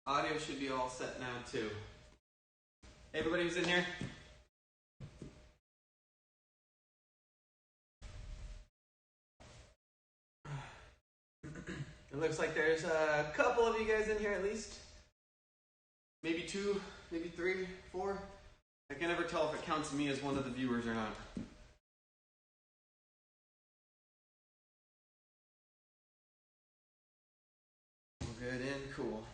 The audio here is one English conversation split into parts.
Audio should be all set now too. Hey, everybody who's in here? It looks like there's a couple of you guys in here at least. Maybe two, maybe three, four. I can never tell if it counts me as one of the viewers or not. Good and cool.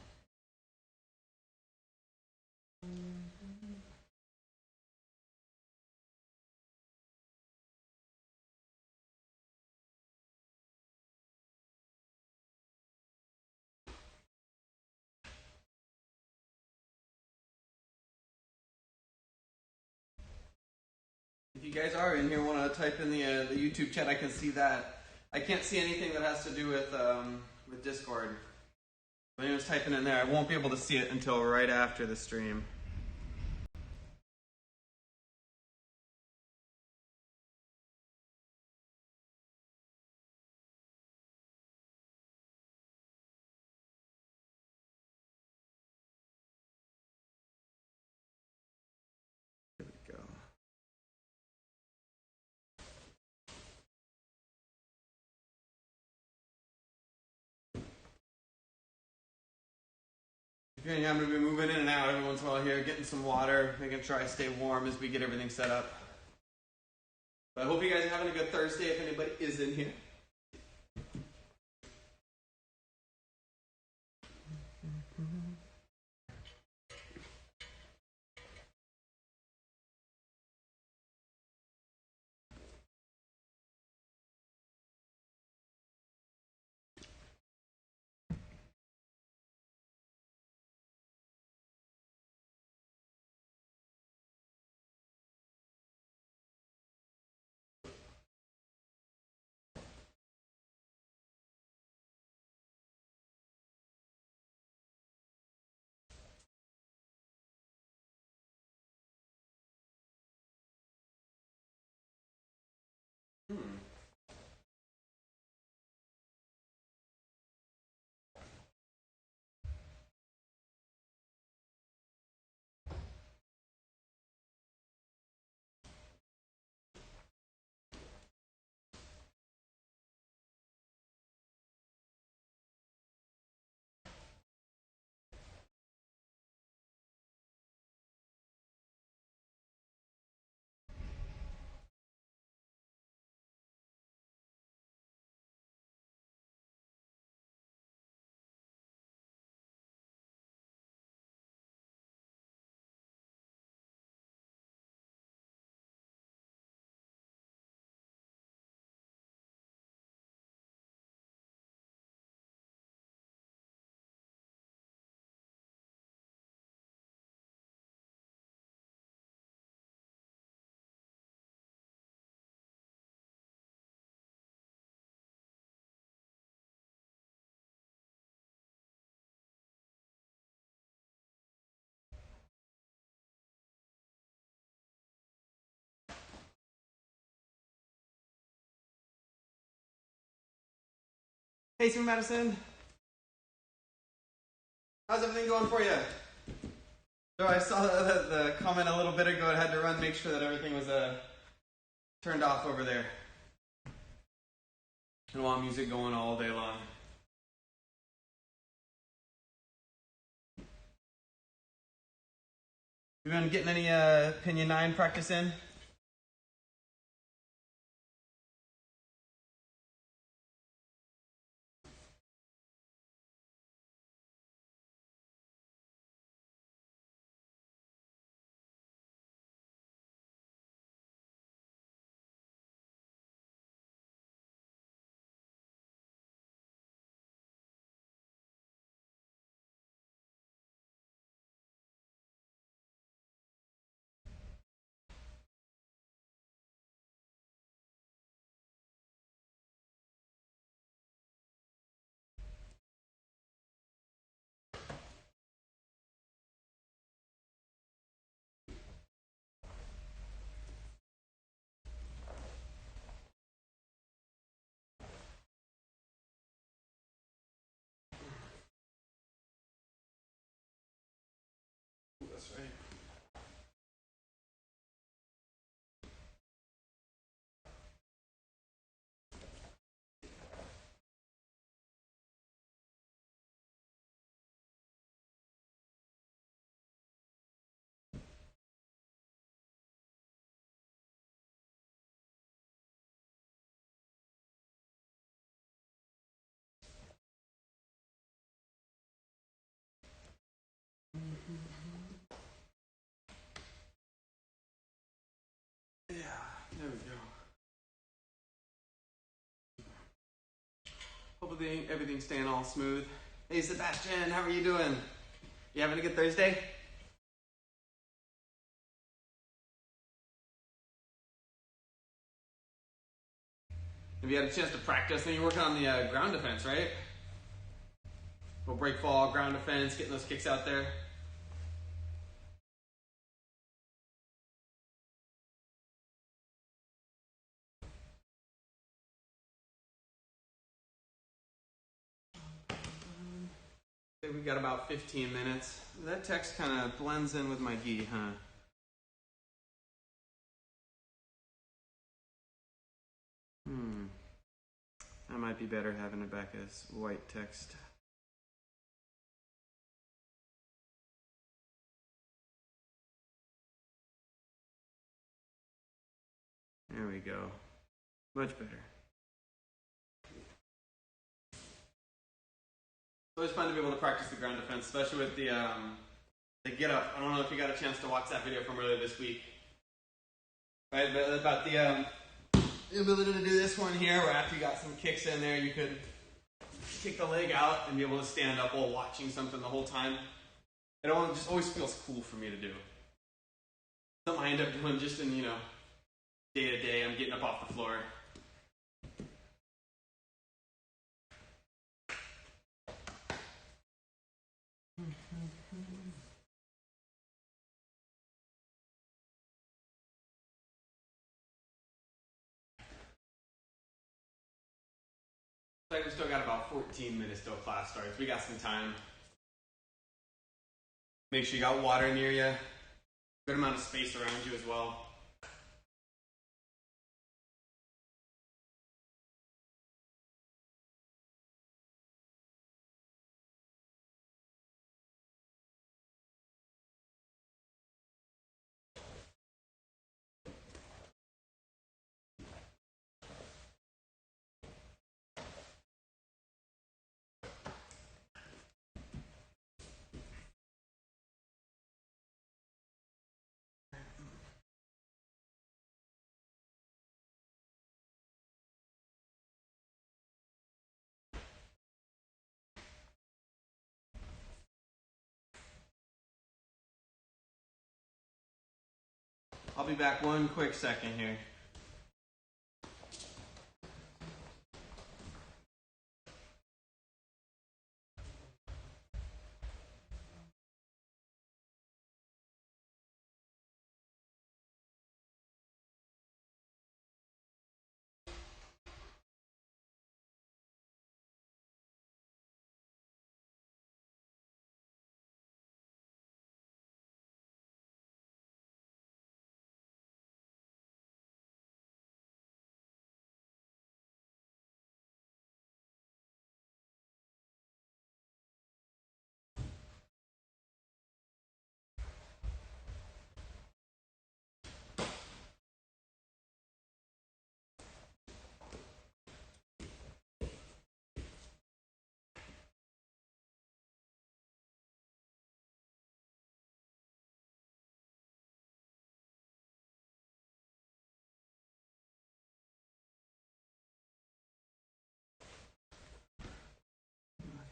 If you guys are in here, want to type in the YouTube chat, I can see that. I can't see anything that has to do with Discord. If anyone's typing in there, I won't be able to see it until right after the stream. There we go. Okay, I'm going to be moving in and out every once in a while here, getting some water, making sure I stay warm as we get everything set up. But I hope you guys are having a good Thursday if anybody is in here. Hey, Sue Madison. How's everything going for you? So I saw the comment a little bit ago. I had to run, make sure that everything was turned off over there. I don't want music going all day long. You been getting any Opinion 9 practice in? this, right? Yeah, there we go. Hopefully everything's staying all smooth. Hey Sebastian, how are you doing? You having a good Thursday? Have you had a chance to practice? And you're working on the ground defense, right? Little break fall, ground defense, getting those kicks out there. I think we've got about 15 minutes. That text kind of blends in with my gi, huh? I might be better having it back as white text. There we go. Much better. It's always fun to be able to practice the ground defense, especially with the get up. I don't know if you got a chance to watch that video from earlier this week. Right, but about the ability to do this one here, where after you got some kicks in there, you could kick the leg out and be able to stand up while watching something the whole time. It just always feels cool for me to do. Something I end up doing just in, day to day. I'm getting up off the floor. We've still got about 14 minutes till class starts. We got some time. Make sure you got water near you. Good amount of space around you as well. I'll be back one quick second here.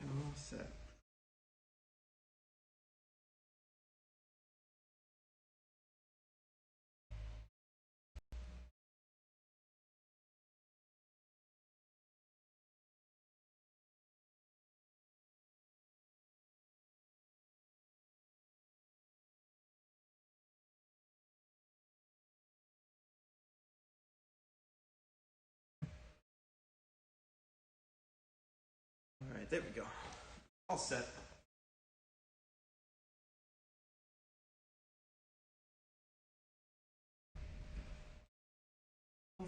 All set. All right, there we go. All set.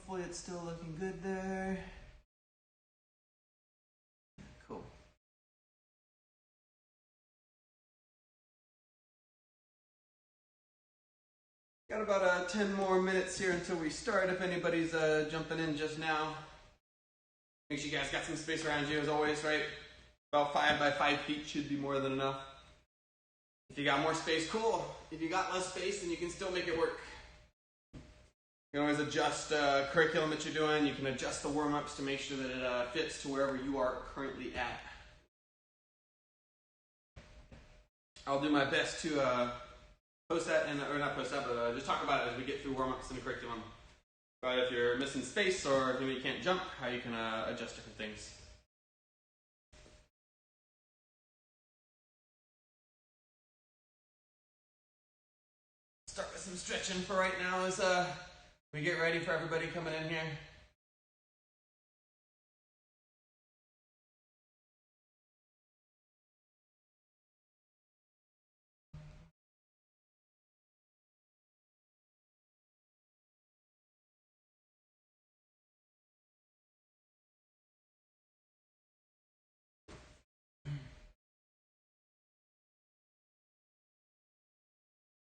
Hopefully it's still looking good there. Cool. Got about 10 more minutes here until we start. If anybody's jumping in just now, make sure you guys got some space around you as always, right? About 5 by 5 feet should be more than enough. If you got more space, cool. If you got less space, then you can still make it work. You can always adjust curriculum that you're doing. You can adjust the warm-ups to make sure that it fits to wherever you are currently at. I'll do my best to post that, or not post that, but just talk about it as we get through warm-ups in the curriculum. But if you're missing space or if you can't jump, how you can adjust different things. Start with some stretching for right now as we get ready for everybody coming in here.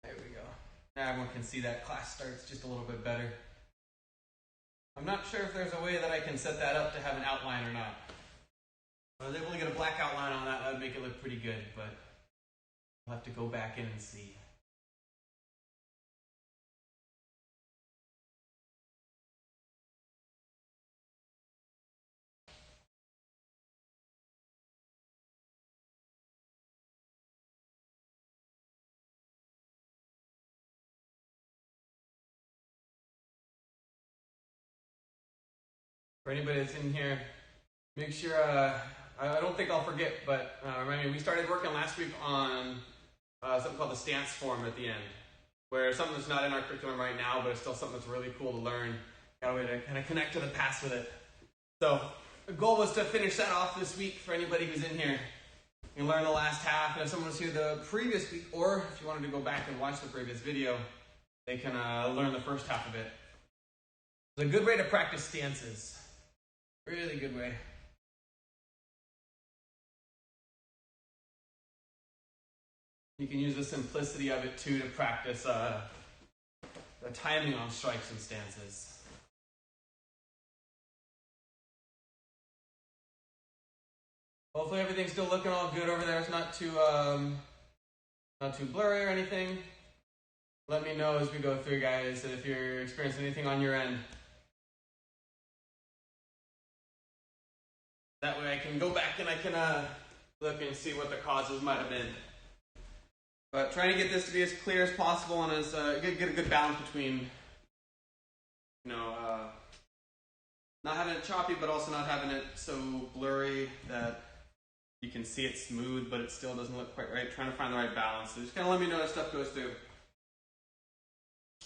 There we go. Now everyone can see that class starts just a little bit better. I'm not sure if there's a way that I can set that up to have an outline or not. If I was able to get a black outline on that, that would make it look pretty good, but I'll have to go back in and see. For anybody that's in here, make sure, I don't think I'll forget, but remind me, we started working last week on something called the stance form at the end, where something that's not in our curriculum right now, but it's still something that's really cool to learn. Got a way to kind of connect to the past with it. So the goal was to finish that off this week for anybody who's in here. You can learn the last half, and if someone was here the previous week, or if you wanted to go back and watch the previous video, they can learn the first half of it. It's a good way to practice stances. Really good way. You can use the simplicity of it too to practice the timing on strikes and stances. Hopefully everything's still looking all good over there. It's not too blurry or anything. Let me know as we go through, guys, if you're experiencing anything on your end. That way I can go back and I can look and see what the causes might have been. But trying to get this to be as clear as possible and as get a good balance between, not having it choppy, but also not having it so blurry that you can see it smooth, but it still doesn't look quite right. Trying to find the right balance. So just kind of let me know as stuff goes through.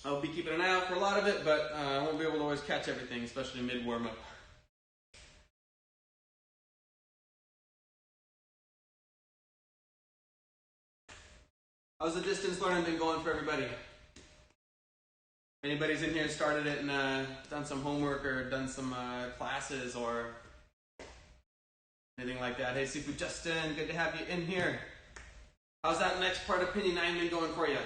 I'll be keeping an eye out for a lot of it, but I won't be able to always catch everything, especially mid warm-up. How's the distance learning been going for everybody? Anybody's in here started it and done some homework or done some classes or anything like that? Hey, Sifu Justin, good to have you in here. How's that next part of Pinyin 9 been going for you?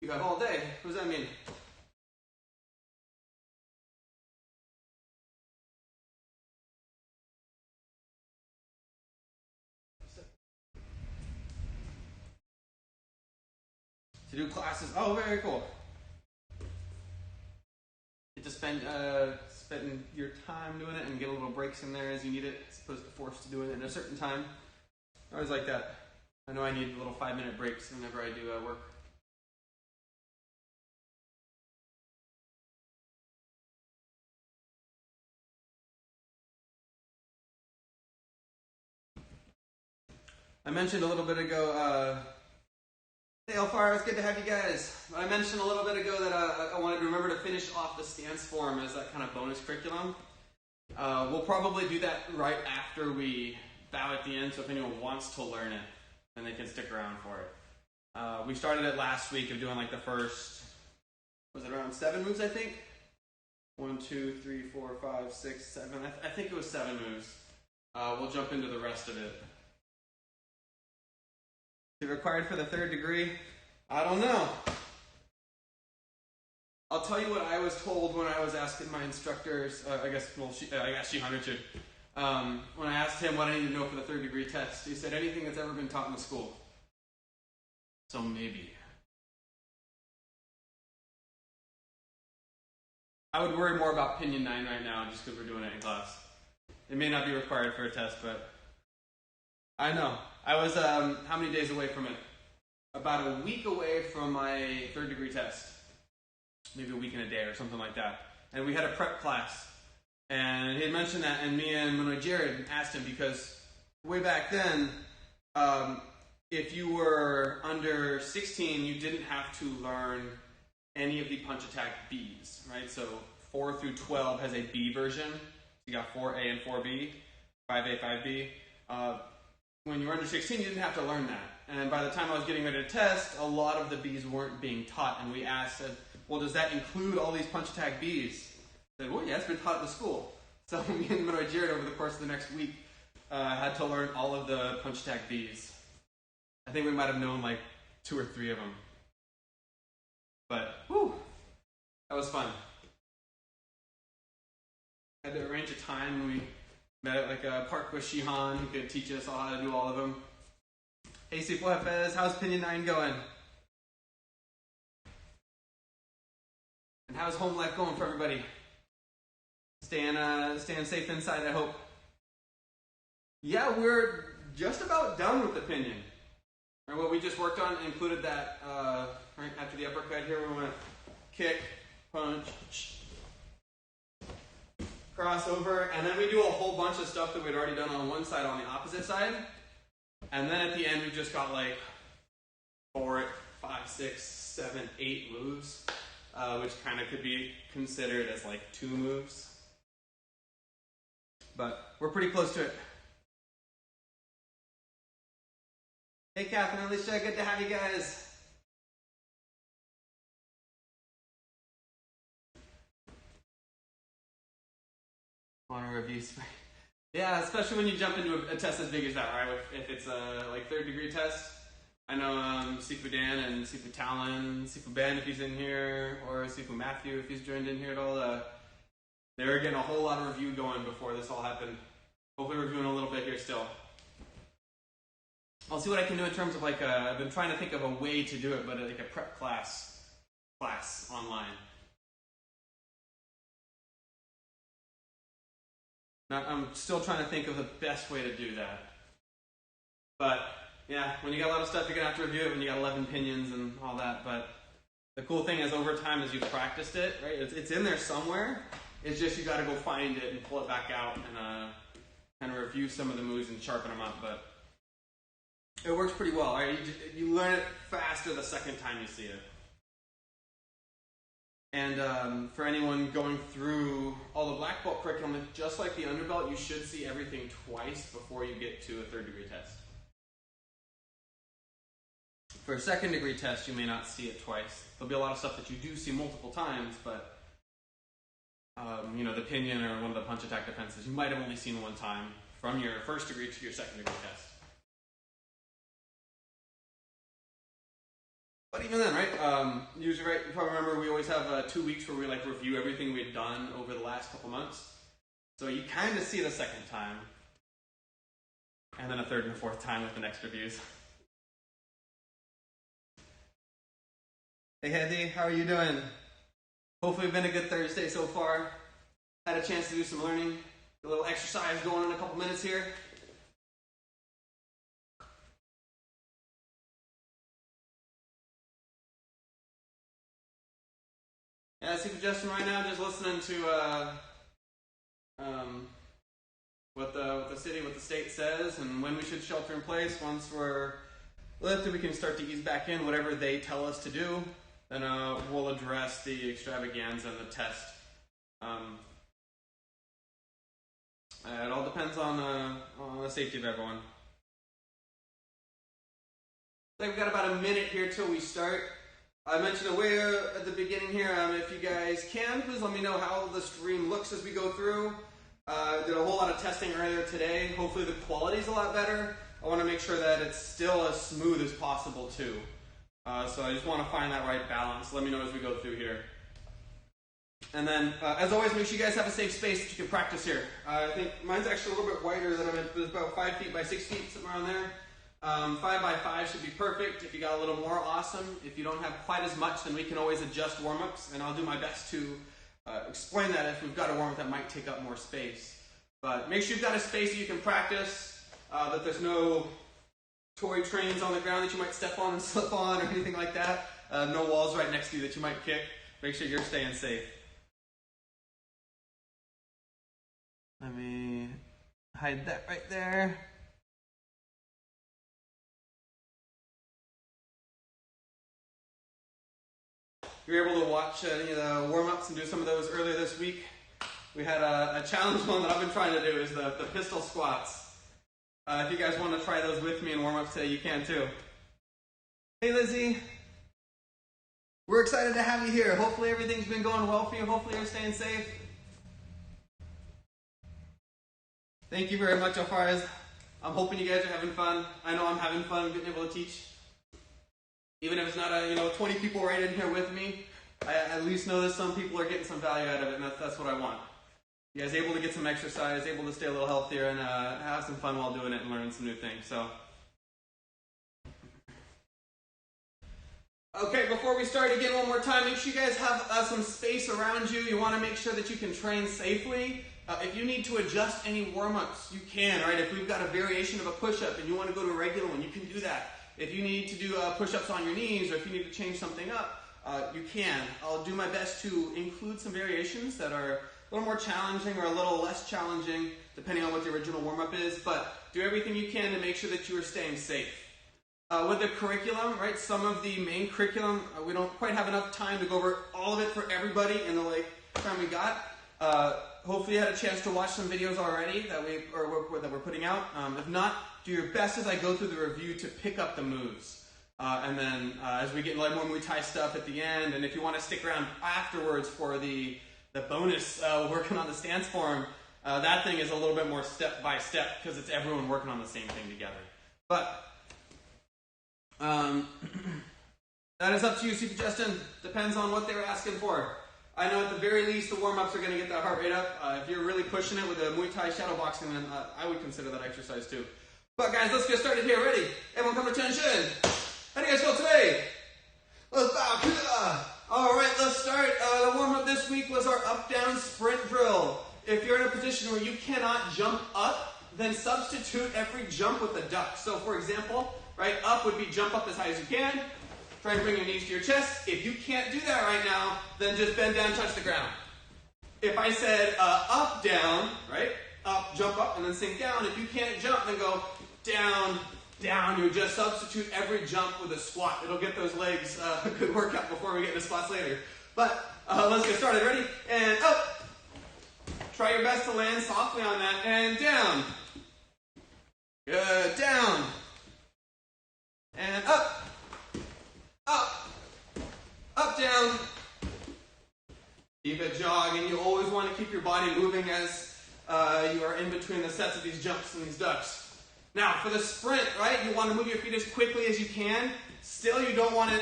You got all day. What does that mean? To do classes. Oh, very cool. Get to spend your time doing it and get a little breaks in there as you need it, as opposed to forced to do it at a certain time. I always like that. I know I need little 5-minute breaks whenever I do work. I mentioned a little bit ago, hey Alfaro, it's good to have you guys. I mentioned a little bit ago that I wanted to remember to finish off the stance form as that kind of bonus curriculum. We'll probably do that right after we bow at the end, so if anyone wants to learn it, and they can stick around for it. We started it last week of doing like the first, was it around 7 moves, I think? 1, 2, 3, 4, 5, 6, 7. I think it was 7 moves. We'll jump into the rest of it. Is it required for the 3rd degree? I don't know. I'll tell you what I was told when I was asking my instructors. I asked Hunter too. When I asked him what I needed to know for the 3rd degree test, he said anything that's ever been taught in the school. So maybe. I would worry more about Pinion 9 right now just because we're doing it in class. It may not be required for a test, but I know. I was, how many days away from it? About a week away from my 3rd degree test. Maybe a week and a day or something like that. And we had a prep class. And he had mentioned that, and me and Manoy Jared asked him because way back then, if you were under 16, you didn't have to learn any of the punch attack Bs, right? So 4 through 12 has a B version. You got 4A and 4B, 5A, 5B. When you were under 16, you didn't have to learn that. And by the time I was getting ready to test, a lot of the Bs weren't being taught. And we asked, well, does that include all these punch attack Bs? I said, well, yeah, it's been taught in the school. So me and Manoy Jared over the course of the next week had to learn all of the punch attack Bs. I think we might have known like 2 or 3 of them. But, whew, that was fun. I had to arrange a time when we met at like a park with Shihan who could teach us all how to do all of them. Hey, Sifu Hafez, how's Pinion 9 going? And how's home life going for everybody? Staying safe inside, I hope. Yeah, we're just about done with the Pinion. And what we just worked on included that, right after the uppercut here, we went kick, punch, cross over, and then we do a whole bunch of stuff that we'd already done on one side on the opposite side. And then at the end, we just got like 4, 5, 6, 7, 8 moves, which kind of could be considered as like 2 moves. But we're pretty close to it. Hey, Catherine and Alicia, good to have you guys. Want to review? Yeah, especially when you jump into a test as big as that, right? If it's a like 3rd degree test. I know Sifu Dan and Sifu Talon, Sifu Ben if he's in here, or Sifu Matthew if he's joined in here at all. They were getting a whole lot of review going before this all happened. Hopefully we're doing a little bit here still. I'll see what I can do in terms of like I've been trying to think of a way to do it, but like a prep class online. Now, I'm still trying to think of the best way to do that. But yeah, when you got a lot of stuff, you're gonna have to review it when you got 11 pinions and all that. But the cool thing is, over time, as you've practiced it, right? It's in there somewhere. It's just you got to go find it and pull it back out and kind of review some of the moves and sharpen them up. But it works pretty well. Right? You learn it faster the second time you see it. And for anyone going through all the black belt curriculum, just like the underbelt, you should see everything twice before you get to a 3rd degree test. For a 2nd degree test, you may not see it twice. There'll be a lot of stuff that you do see multiple times, but the pinion or one of the punch attack defenses, you might have only seen one time from your 1st degree to your 2nd degree test. But even then, right? Usually, right? You probably remember we always have 2 weeks where we like review everything we've done over the last couple months. So you kind of see it a 2nd time, and then a 3rd and a 4th time with the next reviews. Hey, Hedy, how are you doing? Hopefully, it's been a good Thursday so far. Had a chance to do some learning, a little exercise going in a couple minutes here. Yeah, I see Justin right now, just listening to what the city, what the state says, and when we should shelter in place. Once we're lifted, we can start to ease back in whatever they tell us to do. Then we'll address the extravaganza and the test. It all depends on the safety of everyone. like we've got about a minute here till we start. I mentioned away at the beginning here, if you guys can, please let me know how the stream looks as we go through. Did a whole lot of testing earlier today. Hopefully the quality's a lot better. I want to make sure that it's still as smooth as possible too. So I just want to find that right balance. Let me know as we go through here. And then, as always, make sure you guys have a safe space that you can practice here. I think mine's actually a little bit wider than I'm at. It's about 5 feet by 6 feet, somewhere around there. 5 by 5 should be perfect. If you got a little more, awesome. If you don't have quite as much, then we can always adjust warm-ups, and I'll do my best to explain that if we've got a warm-up that might take up more space. But make sure you've got a space that you can practice, that there's no toy trains on the ground that you might step on and slip on or anything like that. No walls right next to you that you might kick. Make sure you're staying safe. Let me hide that right there. You were able to watch any of the warm-ups and do some of those earlier this week. We had a challenge one that I've been trying to do is the pistol squats. If you guys want to try those with me in warm-ups today, you can too. Hey Lizzie. We're excited to have you here. Hopefully everything's been going well for you. Hopefully you're staying safe. Thank you very much, Alfaraz. I'm hoping you guys are having fun. I know I'm having fun being able to teach. Even if it's not 20 people right in here with me, I at least know that some people are getting some value out of it, and that's what I want. You guys able to get some exercise, able to stay a little healthier, and have some fun while doing it and learn some new things. So, okay, before we start again one more time, make sure you guys have some space around you. You want to make sure that you can train safely. If you need to adjust any warm-ups, you can, right? If we've got a variation of a push-up and you want to go to a regular one, you can do that. If you need to do push-ups on your knees, or if you need to change something up, you can. I'll do my best to include some variations that are a little more challenging or a little less challenging, depending on what the original warm-up is, but do everything you can to make sure that you are staying safe. With the curriculum, right, some of the main curriculum, we don't quite have enough time to go over all of it for everybody in the time we got. Hopefully you had a chance to watch some videos already that we're putting out. If not, do your best as I go through the review to pick up the moves. And then as we get more Muay Thai stuff at the end, and if you want to stick around afterwards for the bonus working on the stance form, that thing is a little bit more step by step because it's everyone working on the same thing together. But that is up to you, Super Justin. Depends on what they're asking for. I know at the very least the warm-ups are going to get that heart rate up. If you're really pushing it with the Muay Thai shadow boxing, then I would consider that exercise too. But guys, let's get started here. Ready? Everyone come to attention. How do you guys feel today? Let's bow. All right, let's start. The warm-up this week was our up-down sprint drill. If you're in a position where you cannot jump up, then substitute every jump with a duck. So for example, right, up would be jump up as high as you can. Try and bring your knees to your chest. If you can't do that right now, then just bend down, touch the ground. If I said up, down, right? Up, jump up, and then sink down. If you can't jump, then go down, down. You just substitute every jump with a squat. It'll get those legs a good workout before we get into squats later. But let's get started. Ready? And up. Try your best to land softly on that. And down. Good. Down. And up. Up. Up, down. Keep it jogging. You always want to keep your body moving as you are in between the sets of these jumps and these ducks. Now, for the sprint, right, you want to move your feet as quickly as you can. Still, you don't want it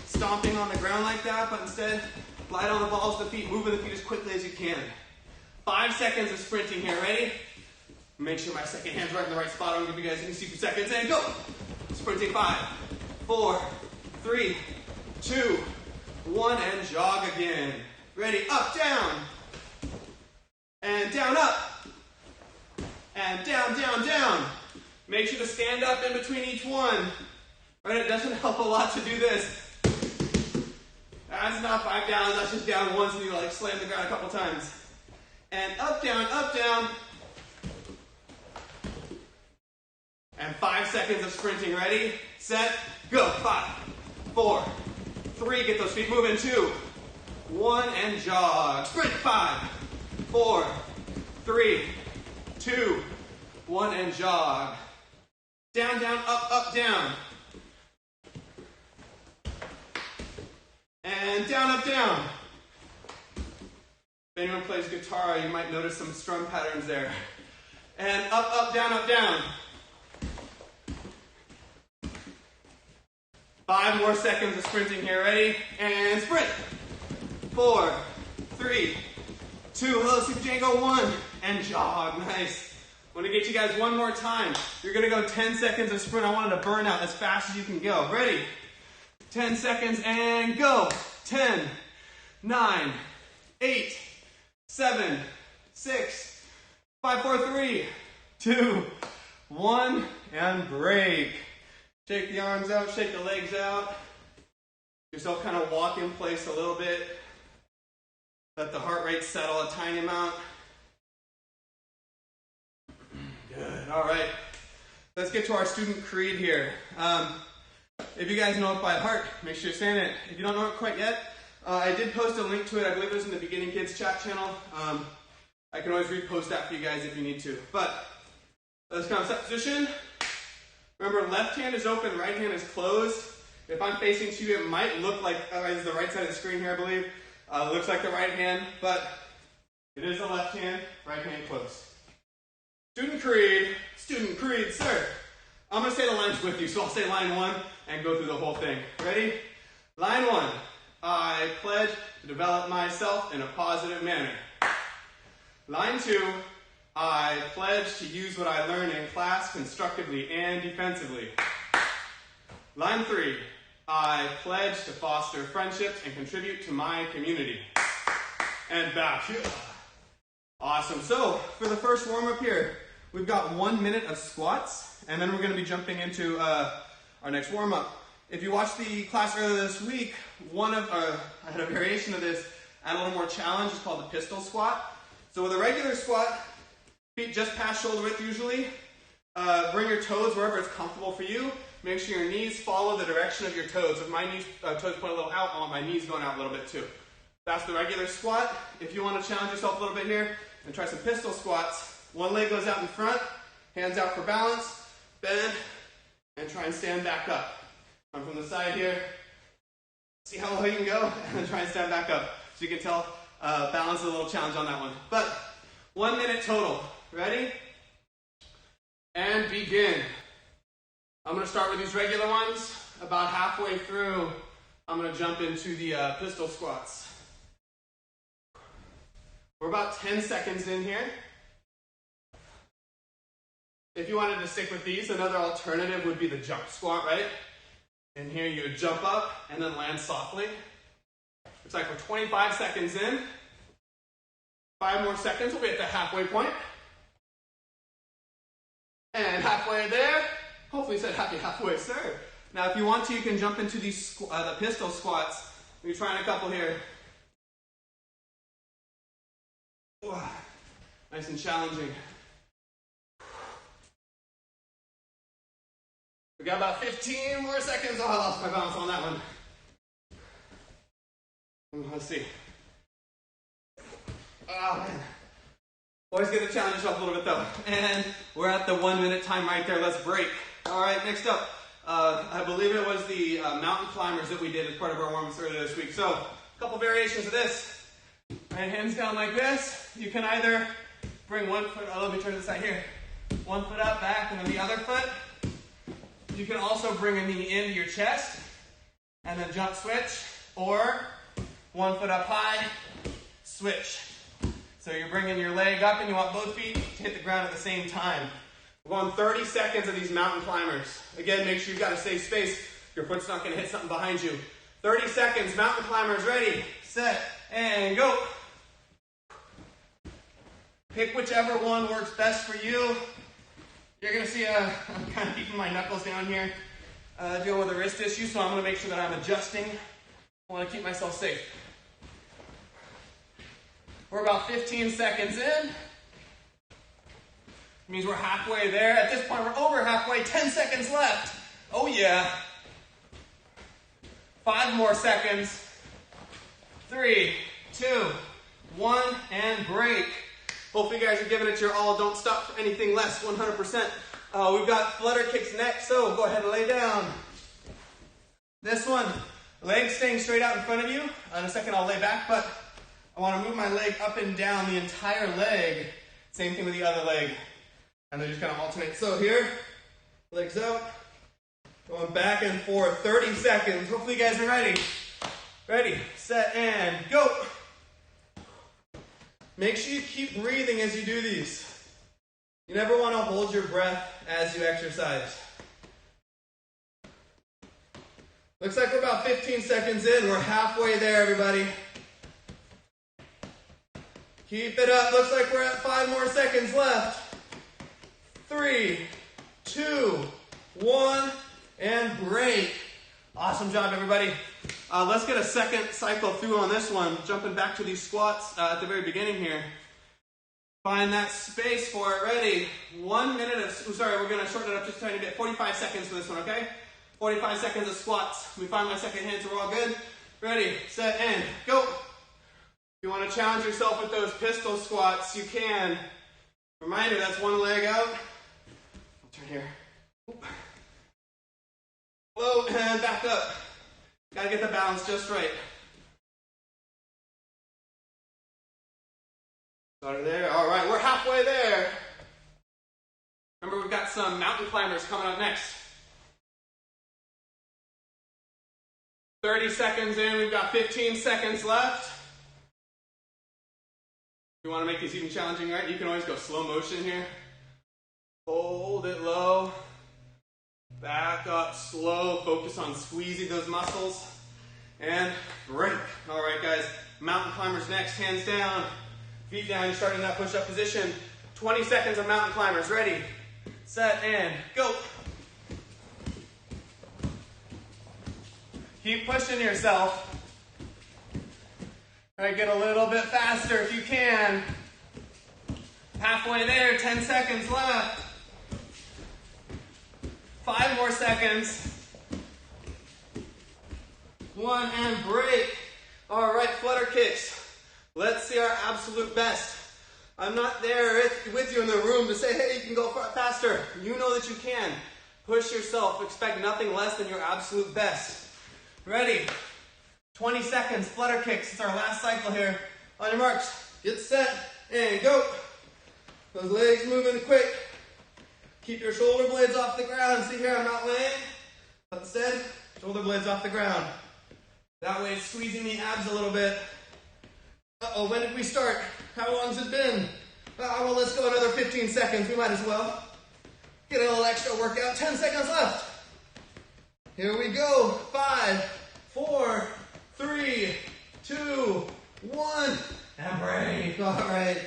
stomping on the ground like that, but instead, glide on the balls of the feet, moving the feet as quickly as you can. 5 seconds of sprinting here. Ready? Make sure my second hand's right in the right spot. I'm going to give you guys 60 seconds, and go! Sprinting 5, 4, 3, 2, 1, and jog again. Ready? Up, down. And down, up. And down, down, down. Make sure to stand up in between each one. Right? It doesn't help a lot to do this. That's not 5 downs. That's just down once and you slam the ground a couple times. And up, down, up, down. And 5 seconds of sprinting. Ready? Set. Go. 5, 4, 3. Get those feet moving. 2, 1, and jog. Sprint. 5, 4, 3, 2, 1, and jog. Down, down, up, up, down. And down, up, down. If anyone plays guitar, you might notice some strum patterns there. And up, up, down, up, down. 5 more seconds of sprinting here. Ready? And sprint. 4, 3, 2, hello, Super Django, 1, and jog. Nice. I'm going to get you guys one more time. You're going to go 10 seconds of sprint. I want it to burn out as fast as you can go. Ready? 10 seconds and go. 10, 9, 8, 7, 6, 5, 4, 3, 2, 1, and break. Shake the arms out, shake the legs out. Yourself kind of walk in place a little bit. Let the heart rate settle a tiny amount. Good, all right. Let's get to our student creed here. If you guys know it by heart, make sure you're saying it. If you don't know it quite yet, I did post a link to it. I believe it was in the Beginning Kids chat channel. I can always repost that for you guys if you need to. But let's come set position. Remember, left hand is open, right hand is closed. If I'm facing to you, it might look like, it's the right side of the screen here, I believe. Looks like the right hand, but it is the left hand, right hand closed. Student creed, sir. I'm going to say the lines with you, so I'll say line 1 and go through the whole thing. Ready? Line 1, I pledge to develop myself in a positive manner. Line 2, I pledge to use what I learn in class constructively and defensively. Line 3, I pledge to foster friendships and contribute to my community. And back. Awesome. So, for the first warm-up here, we've got 1 minute of squats, and then we're going to be jumping into our next warm-up. If you watched the class earlier this week, I had a variation of this, add a little more challenge. It's called the pistol squat. So with a regular squat, feet just past shoulder width usually. Bring your toes wherever it's comfortable for you. Make sure your knees follow the direction of your toes. If my toes point a little out, I want my knees going out a little bit too. That's the regular squat. If you want to challenge yourself a little bit here and try some pistol squats, one leg goes out in front, hands out for balance, bend, and try and stand back up. Come from the side here. See how low you can go, and then try and stand back up. So you can tell, balance is a little challenge on that one. But 1 minute total. Ready? And begin. I'm going to start with these regular ones. About halfway through, I'm going to jump into the pistol squats. We're about 10 seconds in here. If you wanted to stick with these, another alternative would be the jump squat, right? And here you would jump up and then land softly. Looks like we're 25 seconds in. 5 more seconds, we'll be at the halfway point. And halfway there. Hopefully you said happy halfway, sir. Now if you want to, you can jump into these the pistol squats. We're trying a couple here. Nice and challenging. We got about 15 more seconds. Oh, I lost my balance on that one. Let's see. Oh, man. Always get to challenge yourself a little bit, though. And we're at the 1 minute time right there. Let's break. All right, next up. I believe it was the mountain climbers that we did as part of our warm-ups earlier this week. So, a couple variations of this. Right, hands down like this. You can either bring one foot, let me turn this side here. 1 foot up, back, and then the other foot. You can also bring a knee into your chest and then jump switch, or 1 foot up high, switch. So you're bringing your leg up and you want both feet to hit the ground at the same time. We're going 30 seconds of these mountain climbers. Again, make sure you've got a safe space. Your foot's not going to hit something behind you. 30 seconds, mountain climbers, ready, set, and go. Pick whichever one works best for you. You're going to see I'm kind of keeping my knuckles down here, dealing with a wrist issue, so I'm going to make sure that I'm adjusting. I want to keep myself safe. We're about 15 seconds in. It means we're halfway there. At this point, we're over halfway. 10 seconds left. Oh, yeah. 5 more seconds. 3, 2, 1, and break. Hopefully you guys are giving it your all. Don't stop for anything less, 100%. We've got flutter kicks next, so go ahead and lay down. This one, Legs staying straight out in front of you. In a second I'll lay back, but I want to move my leg up and down the entire leg. Same thing with the other leg. And they just kind of alternate. So here, legs out, going back and forth, 30 seconds. Hopefully you guys are ready. Ready, set, and go. Make sure you keep breathing as you do these. You never want to hold your breath as you exercise. Looks like we're about 15 seconds in. We're halfway there, everybody. Keep it up. Looks like we're at 5 more seconds left. 3, 2, 1, and break. Awesome job, everybody. Let's get a second cycle through on this one. Jumping back to these squats at the very beginning here. Find that space for it. Ready? 1 minute of, we're going to shorten it up just a tiny bit. 45 seconds for this one, okay? 45 seconds of squats. We find my second hand so we're all good. Ready, set, and go. If you want to challenge yourself with those pistol squats, you can. Reminder, that's one leg out. I'll turn here. Oop. Low and back up. Gotta get the balance just right. Start there. All right, we're halfway there. Remember, we've got some mountain climbers coming up next. 30 seconds in, we've got 15 seconds left. If you want to make these even challenging, right, you can always go slow motion here. Hold it low. Back up slow. Focus on squeezing those muscles. And break. All right, guys. Mountain climbers next. Hands down. Feet down. You're starting that push-up position. 20 seconds of mountain climbers. Ready, set, and go. Keep pushing yourself. All right, get a little bit faster if you can. Halfway there, 10 seconds left. 5 more seconds. 1 and break. All right, flutter kicks. Let's see our absolute best. I'm not there with you in the room to say, hey, you can go faster. You know that you can. Push yourself. Expect nothing less than your absolute best. Ready? 20 seconds, flutter kicks. It's our last cycle here. On your marks, get set, and go. Those legs moving quick. Keep your shoulder blades off the ground. See here, I'm not laying. But instead, shoulder blades off the ground. That way it's squeezing the abs a little bit. Uh-oh, when did we start? How long's it been? Well, let's go another 15 seconds. We might as well. Get a little extra workout. 10 seconds left. Here we go. 5, 4, 3, 2, 1. And break. All right.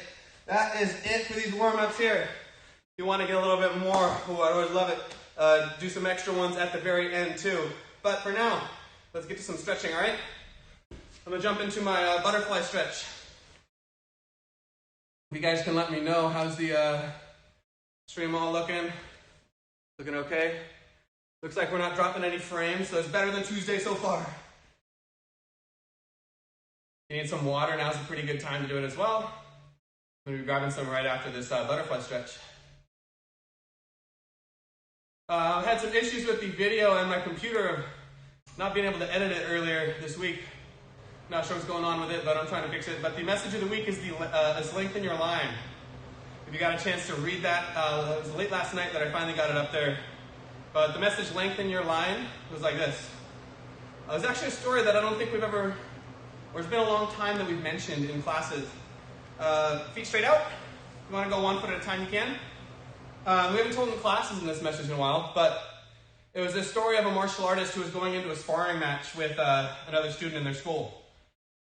That is it for these warm-ups here. If you want to get a little bit more, I'd always love it. Do some extra ones at the very end too. But for now, let's get to some stretching, all right? I'm going to jump into my butterfly stretch. If you guys can let me know, how's the stream all looking? Looking okay? Looks like we're not dropping any frames, so it's better than Tuesday so far. If you need some water, now's a pretty good time to do it as well. I'm going to be grabbing some right after this butterfly stretch. I've had some issues with the video and my computer, not being able to edit it earlier this week. Not sure what's going on with it, but I'm trying to fix it. But the message of the week is lengthen your line. If you got a chance to read that, it was late last night that I finally got it up there. But the message, lengthen your line, was like this. It's actually a story that I don't think we've ever, or it's been a long time that we've mentioned in classes. Feet straight out. You want to go 1 foot at a time, you can. We haven't told in classes in this message in a while, but it was a story of a martial artist who was going into a sparring match with another student in their school.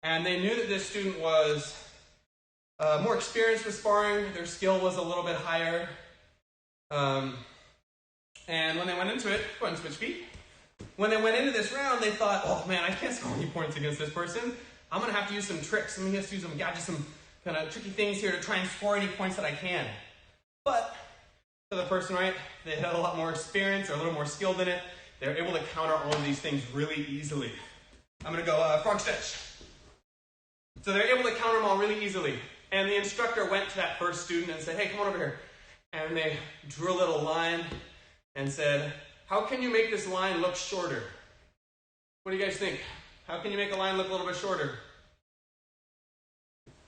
And they knew that this student was more experienced with sparring, their skill was a little bit higher. And when they went into it, go ahead and switch feet. When they went into this round, they thought, oh man, I can't score any points against this person. I'm going to have to use some tricks. I'm going to have to use some gadgets, some kind of tricky things here to try and score any points that I can. But for the person, right, they had a lot more experience, or a little more skilled in it. They're able to counter all of these things really easily. I'm going to go frog stretch. So they're able to counter them all really easily. And the instructor went to that first student and said, hey, come on over here. And they drew a little line and said, how can you make this line look shorter? What do you guys think? How can you make a line look a little bit shorter?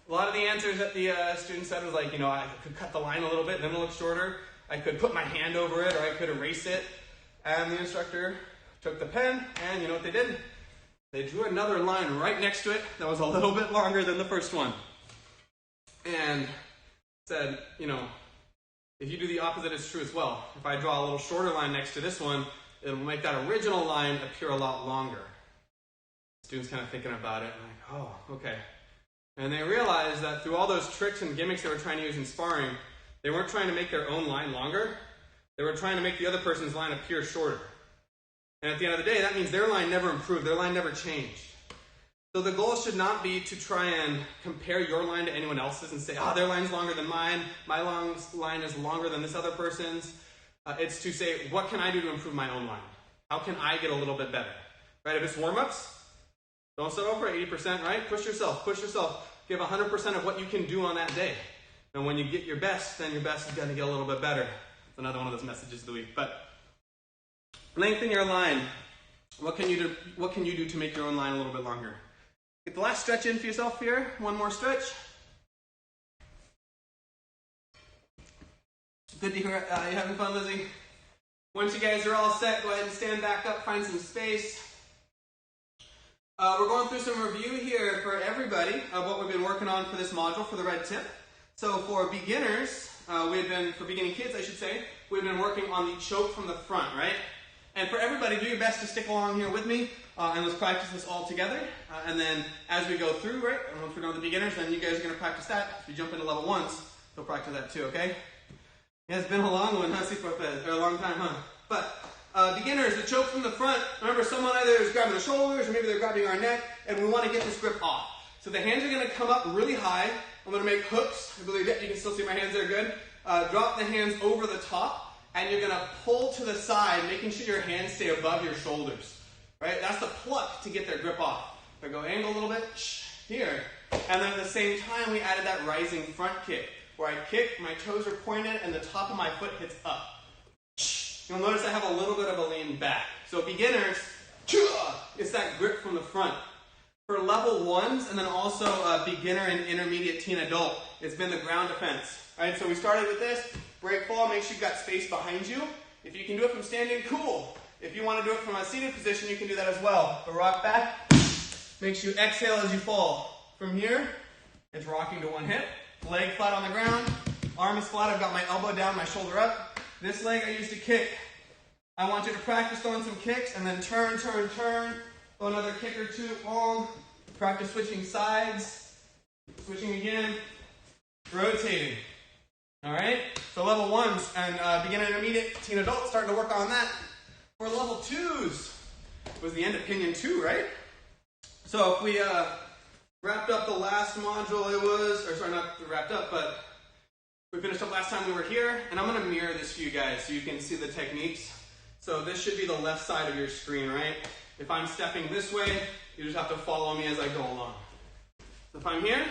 A lot of the answers that the student said was like, I could cut the line a little bit, then it'll look shorter. I could put my hand over it, or I could erase it. And the instructor took the pen, and you know what they did? They drew another line right next to it that was a little bit longer than the first one. And said, if you do the opposite, it's true as well. If I draw a little shorter line next to this one, it'll make that original line appear a lot longer. The student's kind of thinking about it, and like, oh, okay. And they realized that through all those tricks and gimmicks they were trying to use in sparring, they weren't trying to make their own line longer. They were trying to make the other person's line appear shorter. And at the end of the day, that means their line never improved. Their line never changed. So the goal should not be to try and compare your line to anyone else's and say, their line's longer than mine. My line is longer than this other person's. It's to say, what can I do to improve my own line? How can I get a little bit better? Right? If it's warm-ups, don't settle for 80%, right? Push yourself. Give 100% of what you can do on that day. And when you get your best, then your best is going to get a little bit better. It's another one of those messages of the week. But lengthen your line. What can you do? What can you do to make your own line a little bit longer? Get the last stretch in for yourself here. One more stretch. Good to hear you having fun, Lizzie. Once you guys are all set, go ahead and stand back up, find some space. We're going through some review here for everybody of what we've been working on for this module for the red tip. So for beginners, for beginning kids, I should say, we've been working on the choke from the front, right? And for everybody, do your best to stick along here with me, and let's practice this all together. And then as we go through, right, and once we're done with the beginners, then you guys are going to practice that. If you jump into level 1s, you'll practice that too, okay? Yeah, it's been a long one, huh, or a long time, huh? But beginners, the choke from the front, remember someone either is grabbing the shoulders or maybe they're grabbing our neck, and we want to get this grip off. So the hands are going to come up really high. I'm going to make hooks. I believe that you can still see my hands there, good. Drop the hands over the top, and you're going to pull to the side, making sure your hands stay above your shoulders. Right? That's the pluck to get their grip off. If I go angle a little bit, here. And then at the same time, we added that rising front kick, where I kick, my toes are pointed, and the top of my foot hits up. You'll notice I have a little bit of a lean back. So beginners, it's that grip from the front. For level 1s, and then also beginner and intermediate teen adult, it's been the ground defense. All right, so we started with this. Break fall, make sure you've got space behind you. If you can do it from standing, cool. If you want to do it from a seated position, you can do that as well. But rock back, make sure you exhale as you fall. From here, it's rocking to one hip. Leg flat on the ground. Arm is flat, I've got my elbow down, my shoulder up. This leg I used to kick. I want you to practice throwing some kicks and then turn. Throw another kick or two long. Practice switching sides. Switching again. Rotating. All right? So level 1s and beginner, intermediate, teen, adult, starting to work on that. For level 2s, was the end of Pinion 2, right? So if we wrapped up the last module, not wrapped up, but we finished up last time we were here, and I'm going to mirror this for you guys so you can see the techniques. So this should be the left side of your screen, right? If I'm stepping this way, you just have to follow me as I go along. So if I'm here,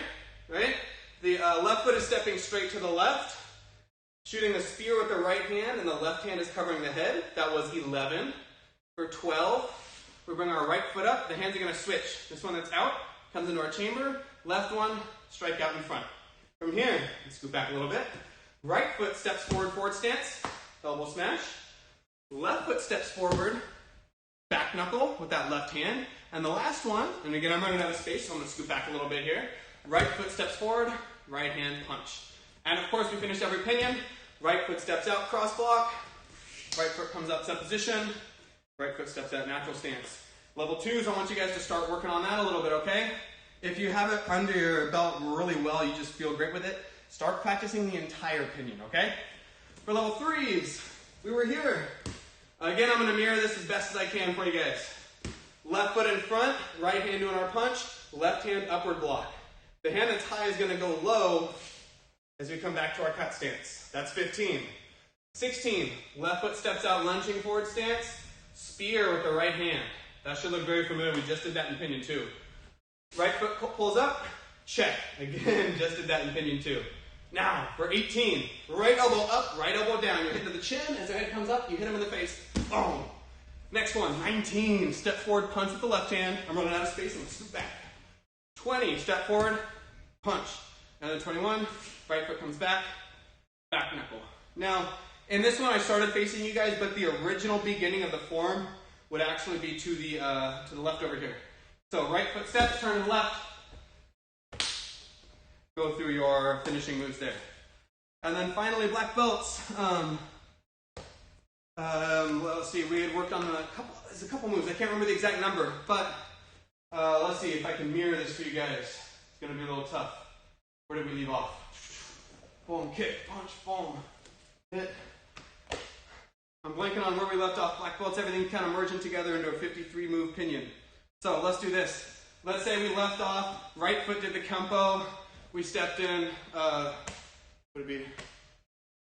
right, the left foot is stepping straight to the left, shooting the spear with the right hand, and the left hand is covering the head. That was 11. For 12, we bring our right foot up. The hands are going to switch. This one that's out comes into our chamber. Left one, strike out in front. From here, scoot back a little bit. Right foot steps forward stance, elbow smash. Left foot steps forward, back knuckle with that left hand. And the last one, and again, I'm running out of space, so I'm going to scoot back a little bit here. Right foot steps forward, right hand punch. And of course, we finished every pinion. Right foot steps out, cross block. Right foot comes up, set position. Right foot steps out, natural stance. Level 2s, I want you guys to start working on that a little bit, okay? If you have it under your belt really well, you just feel great with it, start practicing the entire pinion, okay? For level 3s, we were here. Again, I'm going to mirror this as best as I can for you guys. Left foot in front, right hand doing our punch, left hand upward block. The hand that's high is going to go low as we come back to our cut stance. That's 15. 16, left foot steps out, lunging forward stance, spear with the right hand. That should look very familiar. We just did that in Pinion 2. Right foot pulls up, check. Again, just did that in Pinion 2. Now, for 18, right elbow up, right elbow down. You're hitting to the chin. As the head comes up, you hit him in the face. Boom. Next one, 19. Step forward, punch with the left hand. I'm running out of space, I'm gonna scoot back. 20, step forward, punch. And then 21, right foot comes back, back knuckle. Now, in this one I started facing you guys, but the original beginning of the form would actually be to the left over here. So right foot steps, turn to the left, go through your finishing moves there. And then finally, black belts. Let's see, we had worked on there's a couple moves. I can't remember the exact number, but let's see if I can mirror this for you guys. It's gonna be a little tough. Where did we leave off? Boom, kick, punch, boom, hit. I'm blanking on where we left off. Black belts, everything kind of merging together into a 53 move pinion. So let's do this. Let's say we left off, right foot did the kempo, we stepped in, what would it be?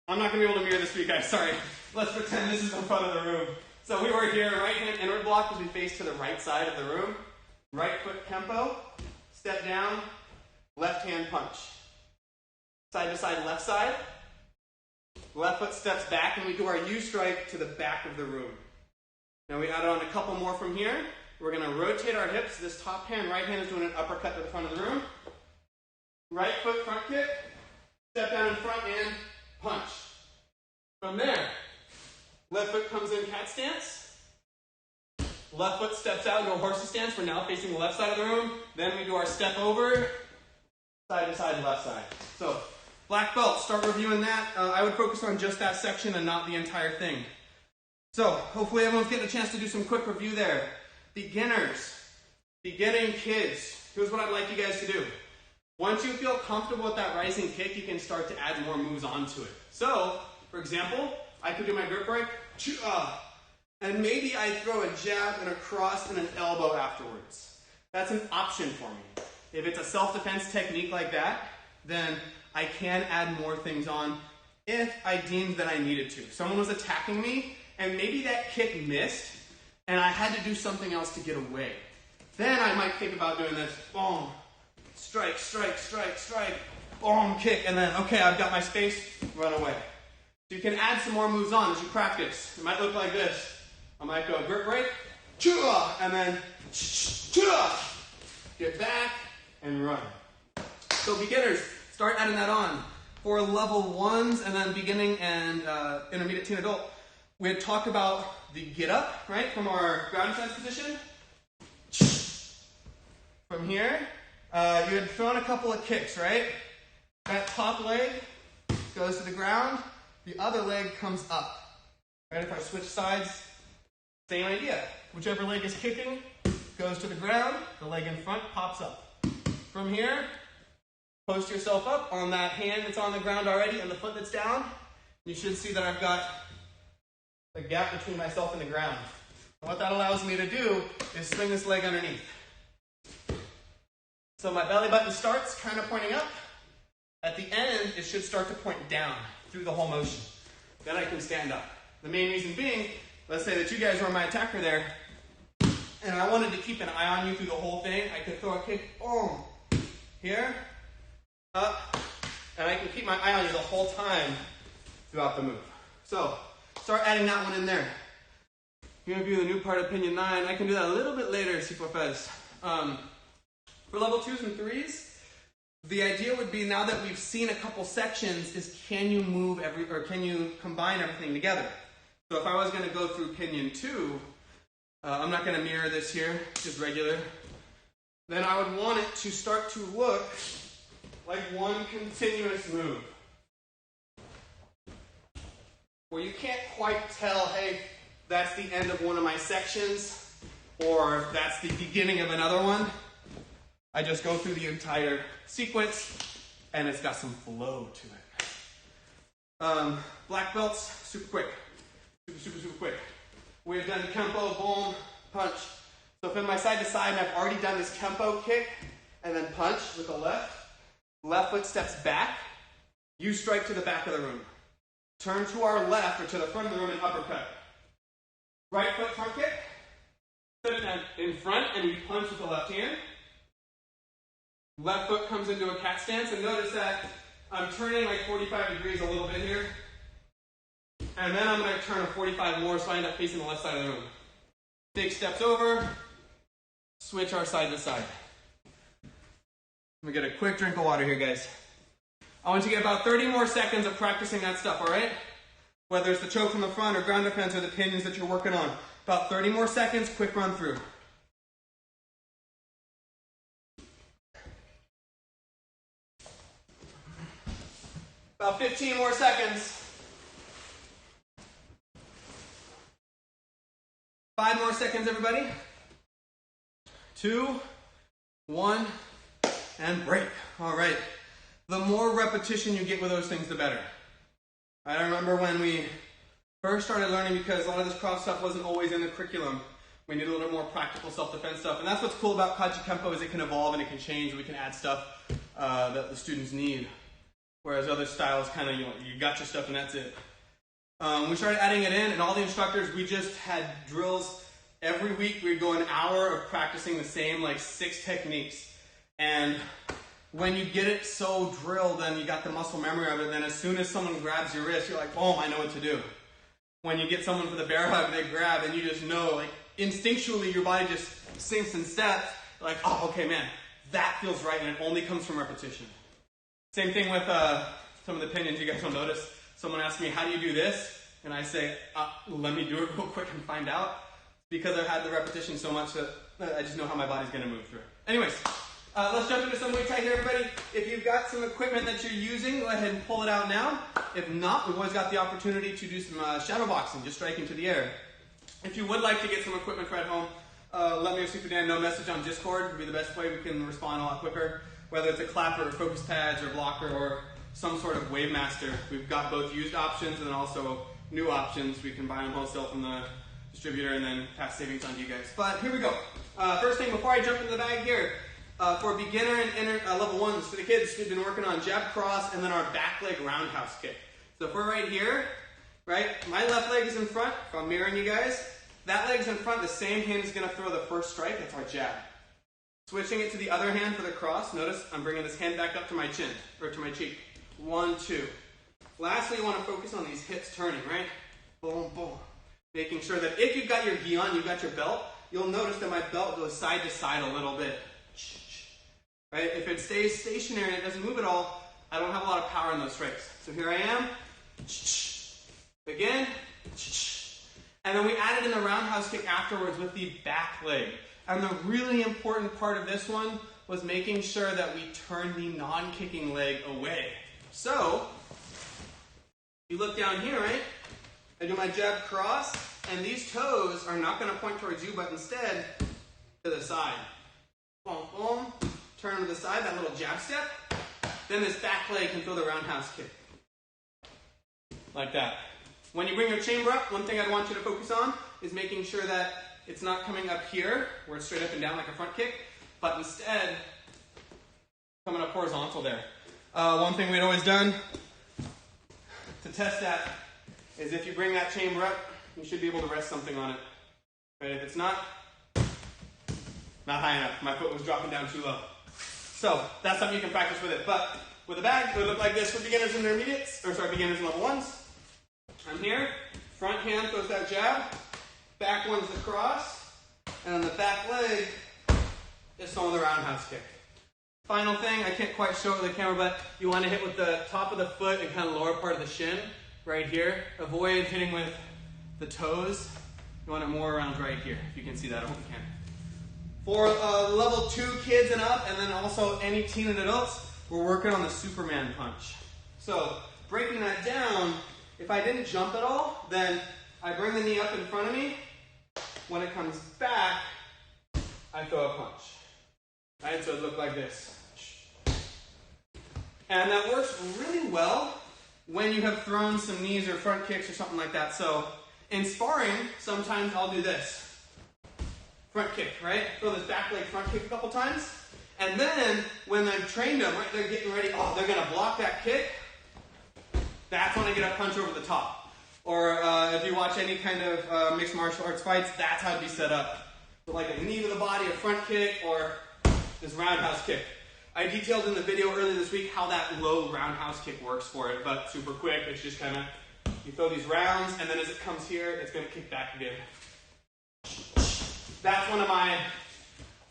I'm not going to be able to mirror this for you guys, sorry. Let's pretend this is in front of the room. So we were here, right hand inward block as we face to the right side of the room. Right foot kempo, step down, left hand punch. Side to side, left side. Left foot steps back and we do our U-strike to the back of the room. Now we add on a couple more from here. We're going to rotate our hips. This top hand, right hand is doing an uppercut to the front of the room. Right foot front kick, step down in front and punch. From there, left foot comes in cat stance. Left foot steps out into a horsey stance. We're now facing the left side of the room. Then we do our step over, side to side, left side. So, black belt, start reviewing that. I would focus on just that section and not the entire thing. So, hopefully everyone's getting a chance to do some quick review there. Beginners, beginning kids, here's what I'd like you guys to do. Once you feel comfortable with that rising kick, you can start to add more moves onto it. So, for example, I could do my grip break, and maybe I throw a jab and a cross and an elbow afterwards. That's an option for me. If it's a self-defense technique like that, then I can add more things on if I deemed that I needed to. Someone was attacking me, and maybe that kick missed, and I had to do something else to get away. Then I might think about doing this, boom, strike, strike, strike, strike, boom, kick, and then, okay, I've got my space, run away. So you can add some more moves on as you practice. It might look like this. I might go grip break, and then get back and run. So beginners, start adding that on. For level ones and then beginning and intermediate teen adult, we had talked about the get up, right, from our ground stance position. From here, you had thrown a couple of kicks, right? That top leg goes to the ground, the other leg comes up. Right, if I switch sides, same idea. Whichever leg is kicking goes to the ground, the leg in front pops up. From here, post yourself up on that hand that's on the ground already and the foot that's down. You should see that I've got a gap between myself and the ground. And what that allows me to do is swing this leg underneath. So my belly button starts kind of pointing up. At the end, it should start to point down through the whole motion. Then I can stand up. The main reason being, let's say that you guys were my attacker there, and I wanted to keep an eye on you through the whole thing. I could throw a kick, boom, here, up, and I can keep my eye on you the whole time throughout the move. So, start adding that one in there. You're going to view the new part of Pinion 9. I can do that a little bit later, si porfes. For level 2s and 3s, the idea would be, now that we've seen a couple sections, is can you move can you combine everything together? So if I was going to go through Pinion 2, I'm not going to mirror this here, just regular. Then I would want it to start to look like one continuous move. Where you can't quite tell, hey, that's the end of one of my sections, or that's the beginning of another one. I just go through the entire sequence, and it's got some flow to it. Black belts, super quick. Super quick. We've done kempo, boom, punch. So if in my side to side, and I've already done this kempo kick, and then punch with the left. Left foot steps back. You strike to the back of the room. Turn to our left, or to the front of the room, and uppercut. Right foot front kick. Set it down in front, and we punch with the left hand. Left foot comes into a cat stance, and notice that I'm turning like 45 degrees a little bit here. And then I'm going to turn a 45 more, so I end up facing the left side of the room. Big steps over, switch our side to side. Let me get a quick drink of water here, guys. I want you to get about 30 more seconds of practicing that stuff, all right? Whether it's the choke from the front or ground defense or the pinions that you're working on. About 30 more seconds, quick run through. About 15 more seconds. 5 more seconds, everybody. 2, 1, and break. All right. The more repetition you get with those things, the better. I remember when we first started learning, because a lot of this cross stuff wasn't always in the curriculum. We need a little bit more practical self-defense stuff. And that's what's cool about Kachi Kempo, is it can evolve and it can change, and we can add stuff that the students need. Whereas other styles kind of, you got your stuff and that's it. We started adding it in, and all the instructors, we just had drills. Every week we'd go an hour of practicing the same, like 6 techniques. And when you get it so drilled and you got the muscle memory of it, then as soon as someone grabs your wrist, you're like, boom, I know what to do. When you get someone for the bear hug, they grab, and you just know, like, instinctually your body just sinks and steps. Like, oh, okay, man, that feels right, and it only comes from repetition. Same thing with some of the pinions. You guys will notice someone asks me, how do you do this? And I say, let me do it real quick and find out. Because I've had the repetition so much that I just know how my body's going to move through it. Anyways, let's jump into some Muay Thai here, everybody. If you've got some equipment that you're using, go ahead and pull it out now. If not, we've always got the opportunity to do some shadow boxing, just striking to the air. If you would like to get some equipment for at home, let me or Super Dan know. Message on Discord would be the best way. We can respond a lot quicker. Whether it's a clapper or focus pads or blocker or some sort of Wave Master, we've got both used options and then also new options. We can buy them wholesale from the distributor and then pass savings on to you guys. But here we go. First thing, before I jump into the bag here, for beginner and level 1s, for the kids, we've been working on jab cross and then our back leg roundhouse kick. So if we're right here, right, my left leg is in front. If I'm mirroring you guys, that leg's in front. The same hand is going to throw the first strike. That's our jab. Switching it to the other hand for the cross. Notice I'm bringing this hand back up to my chin, or to my cheek. 1, 2. Lastly, you want to focus on these hips turning, right? Boom, boom. Making sure that if you've got your gi on, you've got your belt, you'll notice that my belt goes side to side a little bit. Right? If it stays stationary and it doesn't move at all, I don't have a lot of power in those strikes. So here I am. Again. And then we added in the roundhouse kick afterwards with the back leg. And the really important part of this one was making sure that we turn the non-kicking leg away. So, you look down here, right? I do my jab cross, and these toes are not going to point towards you, but instead to the side. Boom, boom. Turn to the side, that little jab step. Then this back leg can throw the roundhouse kick. Like that. When you bring your chamber up, one thing I'd want you to focus on is making sure that it's not coming up here, where it's straight up and down like a front kick, but instead coming up horizontal there. One thing we'd always done to test that is if you bring that chamber up, you should be able to rest something on it. Right? If it's not high enough. My foot was dropping down too low. So that's something you can practice with it. But with a bag, it would look like this for beginners and intermediates, or sorry, beginners and level 1s. I'm here, front hand throws that jab, back one's the cross, and then the back leg is throwing the roundhouse kick. Final thing, I can't quite show it with the camera, but you want to hit with the top of the foot and kind of lower part of the shin, right here. Avoid hitting with the toes. You want it more around right here, if you can see that. I hope you can. For level 2 kids and up, and then also any teen and adults, we're working on the Superman punch. So, breaking that down, if I didn't jump at all, then I bring the knee up in front of me. When it comes back, I throw a punch. Right, so it looked like this. And that works really well when you have thrown some knees or front kicks or something like that. So in sparring, sometimes I'll do this. Front kick, right? Throw this back leg front kick a couple times. And then when I've trained them, right, they're getting ready, oh, they're going to block that kick. That's when I get a punch over the top. Or if you watch any kind of mixed martial arts fights, that's how it'd be set up. So like a knee to the body, a front kick, or this roundhouse kick. I detailed in the video earlier this week how that low roundhouse kick works for it, but super quick. It's just kind of, you throw these rounds, and then as it comes here, it's going to kick back again. That's one of my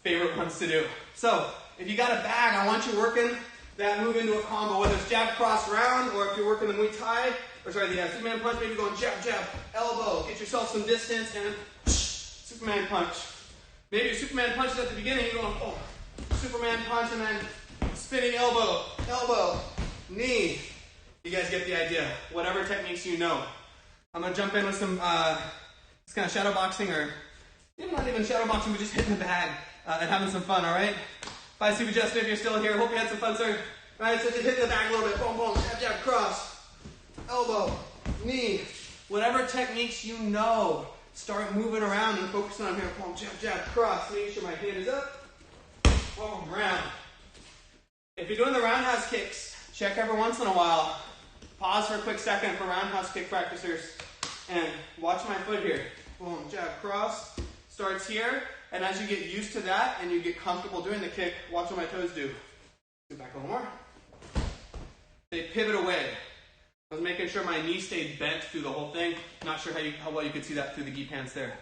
favorite ones to do. So if you got a bag, I want you working that move into a combo, whether it's jab, cross, round, or if you're working the Muay Thai, or sorry, the Superman punch, maybe going jab, jab, elbow, get yourself some distance, and Superman punch. Maybe your Superman punch is at the beginning, you're going, oh, Superman punch, and then spinning elbow, elbow, knee. You guys get the idea. Whatever techniques you know. I'm going to jump in with some this kind of shadow boxing, or maybe not even shadow boxing, but just hitting the bag and having some fun, all right? Bye, Super Justin, if you're still here. Hope you had some fun, sir. All right, so just hitting the bag a little bit. Boom, boom, jab, jab, cross, elbow, knee. Whatever techniques you know, start moving around and focusing on here. Boom, jab, jab, cross. Making sure my hand is up. Boom, round. If you're doing the roundhouse kicks, check every once in a while. Pause for a quick second for roundhouse kick practicers. And watch my foot here. Boom, jab, cross. Starts here. And as you get used to that and you get comfortable doing the kick, watch what my toes do. Do back a little more. They pivot away. I was making sure my knee stayed bent through the whole thing. Not sure how well you could see that through the gi pants there.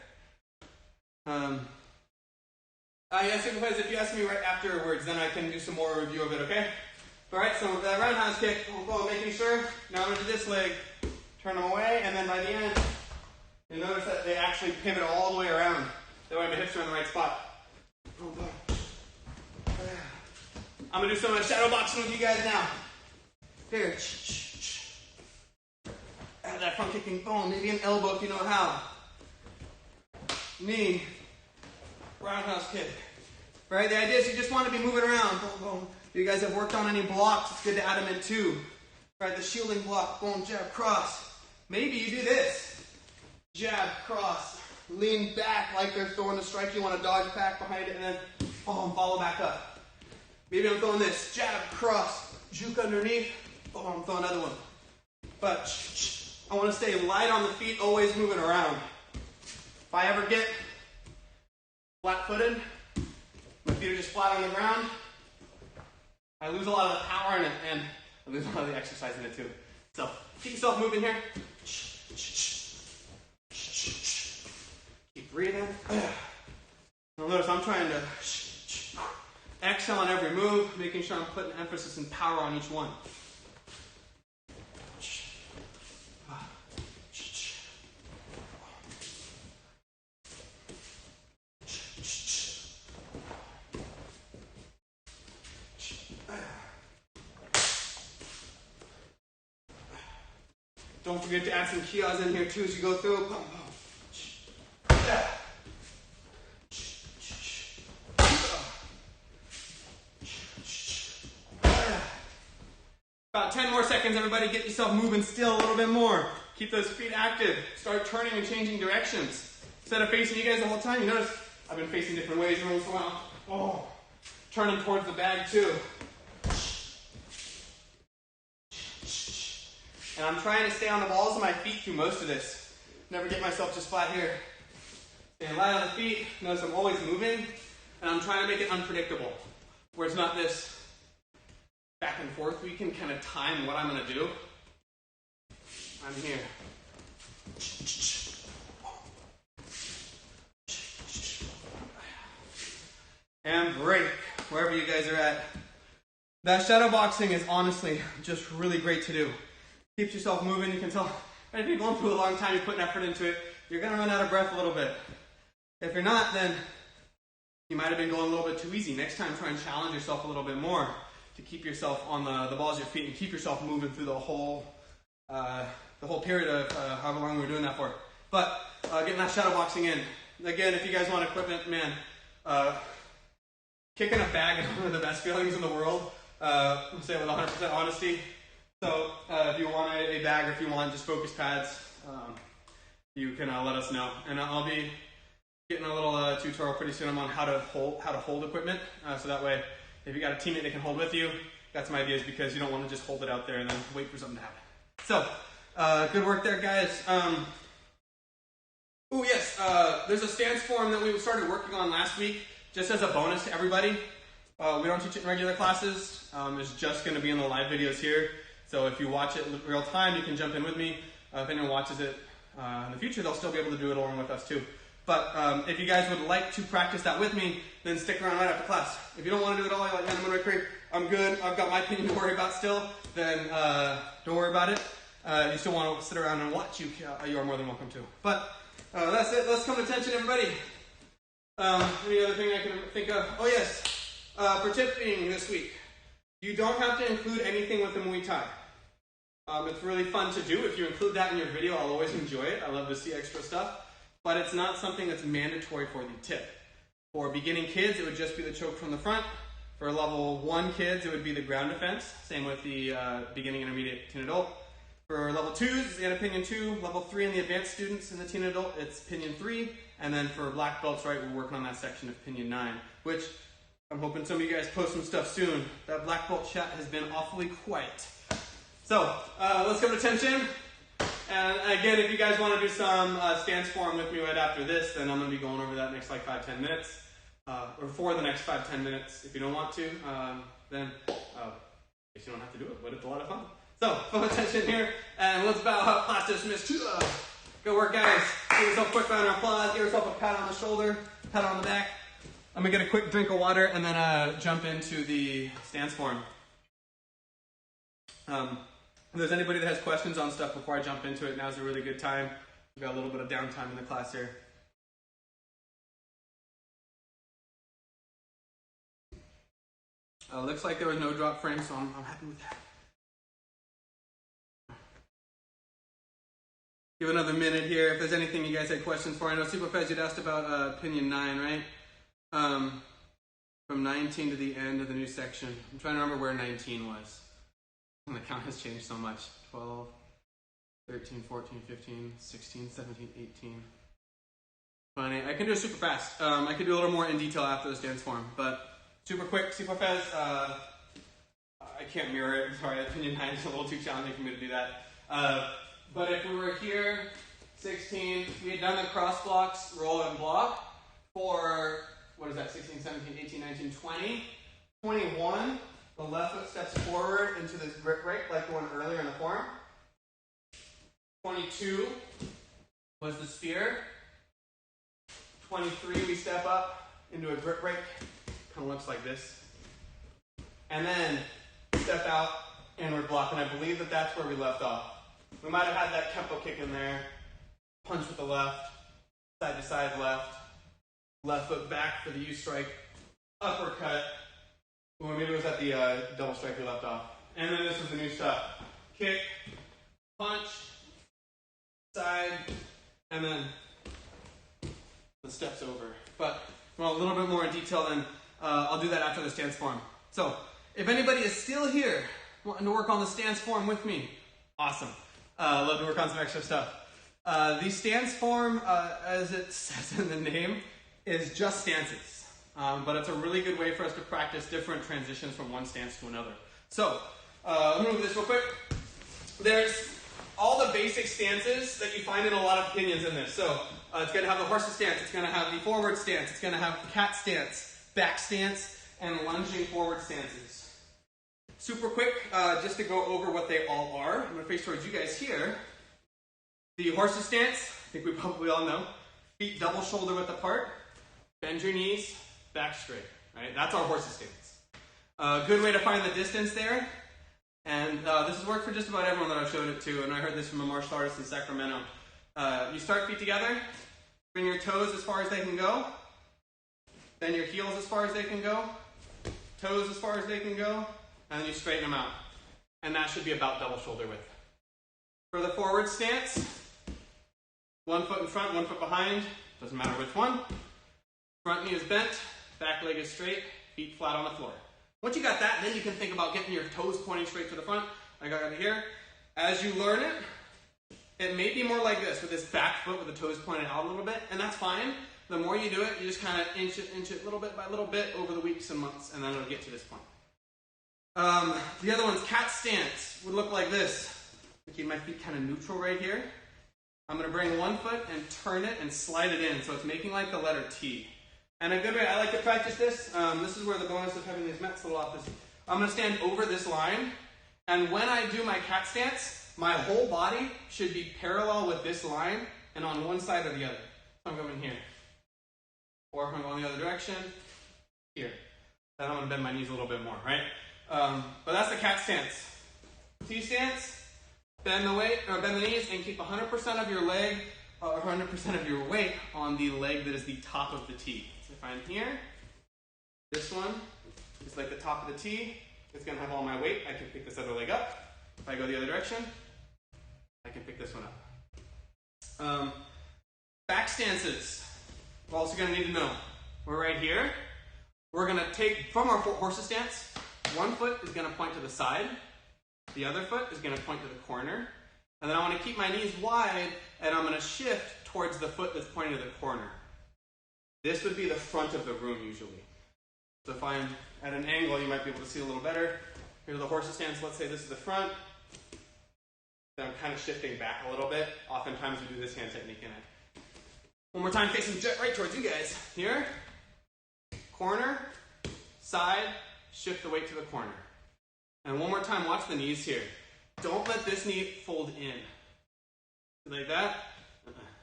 Yes, if you ask me right afterwards, then I can do some more review of it, okay? All right, so that roundhouse kick, making sure. Now I'm going to do this leg. Turn them away, and then by the end, you'll notice that they actually pivot all the way around. That way my hips are in the right spot. I'm going to do some shadow boxing with you guys now. Here. Add that front kicking bone, maybe an elbow if you know how. Knee. Roundhouse kick. Right? The idea is you just want to be moving around. Boom, boom. If you guys have worked on any blocks, it's good to add them in too. Right? The shielding block. Boom, jab, cross. Maybe you do this. Jab, cross. Lean back like they're throwing a strike. You want to dodge back behind it and then boom, follow back up. Maybe I'm throwing this. Jab, cross. Juke underneath. Boom, throw another one. But I want to stay light on the feet, always moving around. If I ever get flat-footed, my feet are just flat on the ground, I lose a lot of the power in it, and I lose a lot of the exercise in it too. So keep yourself moving here. Keep breathing. You'll notice I'm trying to exhale on every move, making sure I'm putting emphasis and power on each one. Don't forget to add some kias in here too as you go through. About 10 more seconds, everybody. Get yourself moving still a little bit more. Keep those feet active. Start turning and changing directions. Instead of facing you guys the whole time, you notice I've been facing different ways every once in a while. Oh, turning towards the bag too. And I'm trying to stay on the balls of my feet through most of this. Never get myself just flat here. Staying light on the feet. Notice I'm always moving. And I'm trying to make it unpredictable. Where it's not this back and forth. We can kind of time what I'm going to do. I'm here. And break. Wherever you guys are at. That shadow boxing is honestly just really great to do. Keeps yourself moving. You can tell if you're going through a long time, you're putting effort into it, you're going to run out of breath a little bit. If you're not, then you might have been going a little bit too easy. Next time, try and challenge yourself a little bit more to keep yourself on the balls of your feet and keep yourself moving through the whole period of however long we're doing that for. But getting that shadow boxing in. Again, if you guys want equipment, man, kicking a bag is one of the best feelings in the world. I'll say it with 100% honesty. So if you want a bag or if you want just focus pads, you can let us know. And I'll be getting a little tutorial pretty soon on how to hold equipment. So that way, if you got a teammate that can hold with you, got some ideas because you don't want to just hold it out there and then wait for something to happen. So good work there, guys. Oh yes, there's a stance form that we started working on last week, just as a bonus to everybody. We don't teach it in regular classes. It's just going to be in the live videos here. So if you watch it in real time, you can jump in with me. If anyone watches it in the future, they'll still be able to do it along with us too. But if you guys would like to practice that with me, then stick around right after class. If you don't want to do it all, you're like, man, I'm in my crib, I'm good, I've got my opinion to worry about still, then don't worry about it. If you still want to sit around and watch, you are more than welcome to. But that's it. Let's come to attention, everybody. Any other thing I can think of? Oh, yes. For tipping this week, you don't have to include anything with the Muay Thai. It's really fun to do. If you include that in your video, I'll always enjoy it. I love to see extra stuff. But it's not something that's mandatory for the tip. For beginning kids, it would just be the choke from the front. For level 1 kids, it would be the ground defense. Same with the beginning, intermediate, teen adult. For level 2s, it's the pinion 2. Level 3 in the advanced students in the teen adult, it's pinion 3. And then for black belts, right, we're working on that section of pinion 9, which I'm hoping some of you guys post some stuff soon. That black belt chat has been awfully quiet. So let's come to tension. And again, if you guys want to do some stance form with me right after this, then I'm going to be going over that next like 5-10 minutes. Or for the next 5-10 minutes. If you don't want to, then I guess you don't have to do it, but it's a lot of fun. So, full attention here, and let's bow out, class dismissed. Good work, guys. Give yourself a quick round of applause, give yourself a pat on the shoulder, pat on the back. I'm going to get a quick drink of water and then jump into the stance form. If there's anybody that has questions on stuff before I jump into it, now's a really good time. We've got a little bit of downtime in the class here. Looks like there was no drop frame, so I'm happy with that. Give another minute here. If there's anything you guys had questions for, I know Superfez, you'd asked about opinion 9, right? From 19 to the end of the new section. I'm trying to remember where 19 was. And the count has changed so much. 12, 13, 14, 15, 16, 17, 18. 20. I can do it super fast. I can do a little more in detail after the stance form, but super quick, super fast. I can't mirror it. Sorry, opinion 9 is a little too challenging for me to do that. But if we were here, 16, we had done the cross blocks, roll and block for, what is that, 16, 17, 18, 19, 20. 21, the left foot steps forward into this grip break like the one earlier in the form. 22 was the spear. 23, we step up into a grip break. Kind of looks like this. And then step out, inward block. And I believe that that's where we left off. We might have had that kempo kick in there. Punch with the left, side to side left foot back for the U strike, uppercut. Well, maybe it was at the double strike we left off. And then this was the new stuff. Kick, punch, side, and then the steps over. But well, a little bit more in detail, then I'll do that after the stance form. So if anybody is still here wanting to work on the stance form with me, awesome. Love to work on some extra stuff. The stance form, as it says in the name, is just stances. But it's a really good way for us to practice different transitions from one stance to another. So, let me move this real quick. There's all the basic stances that you find in a lot of opinions in this. So, it's going to have the horse's stance, it's going to have the forward stance, it's going to have the cat stance, back stance, and lunging forward stances. Super quick, just to go over what they all are. I'm going to face towards you guys here. The horse's stance, I think we probably all know. Feet double shoulder width apart. Bend your knees, back straight. Right? That's our horse's stance. Good way to find the distance there. And this has worked for just about everyone that I've showed it to. And I heard this from a martial artist in Sacramento. You start feet together. Bring your toes as far as they can go. Then your heels as far as they can go. Toes as far as they can go. And then you straighten them out. And that should be about double shoulder width. For the forward stance, one foot in front, one foot behind. Doesn't matter which one. Front knee is bent, back leg is straight, feet flat on the floor. Once you got that, then you can think about getting your toes pointing straight to the front. I got it here. As you learn it, it may be more like this, with this back foot with the toes pointed out a little bit, and that's fine. The more you do it, you just kind of inch it little bit by little bit over the weeks and months, and then it'll get to this point. The other one's cat stance. Would look like this. Keep my feet kind of neutral right here. I'm going to bring one foot and turn it and slide it in, so it's making like the letter T. And a good way I like to practice this, this is where the bonus of having these mats a little off is, I'm going to stand over this line, and when I do my cat stance, my whole body should be parallel with this line and on one side or the other. So I'm going here. Or if I'm going the other direction, here. Then I'm going to bend my knees a little bit more, right? But that's the cat stance. T stance, bend the knees and keep 100% of your leg, or 100% of your weight on the leg that is the top of the T. So if I'm here, this one is like the top of the T. It's going to have all my weight. I can pick this other leg up. If I go the other direction, I can pick this one up. Back stances. We're also going to need to know. We're right here. We're going to take from our horse's stance, one foot is going to point to the side. The other foot is going to point to the corner. And then I want to keep my knees wide, and I'm going to shift towards the foot that's pointing to the corner. This would be the front of the room usually. So if I'm at an angle, you might be able to see a little better. Here's the horse's stance. Let's say this is the front. Then I'm kind of shifting back a little bit. Oftentimes we do this hand technique in it. One more time, facing right towards you guys. Here, corner, side, shift the weight to the corner. And one more time, watch the knees here. Don't let this knee fold in. Like that.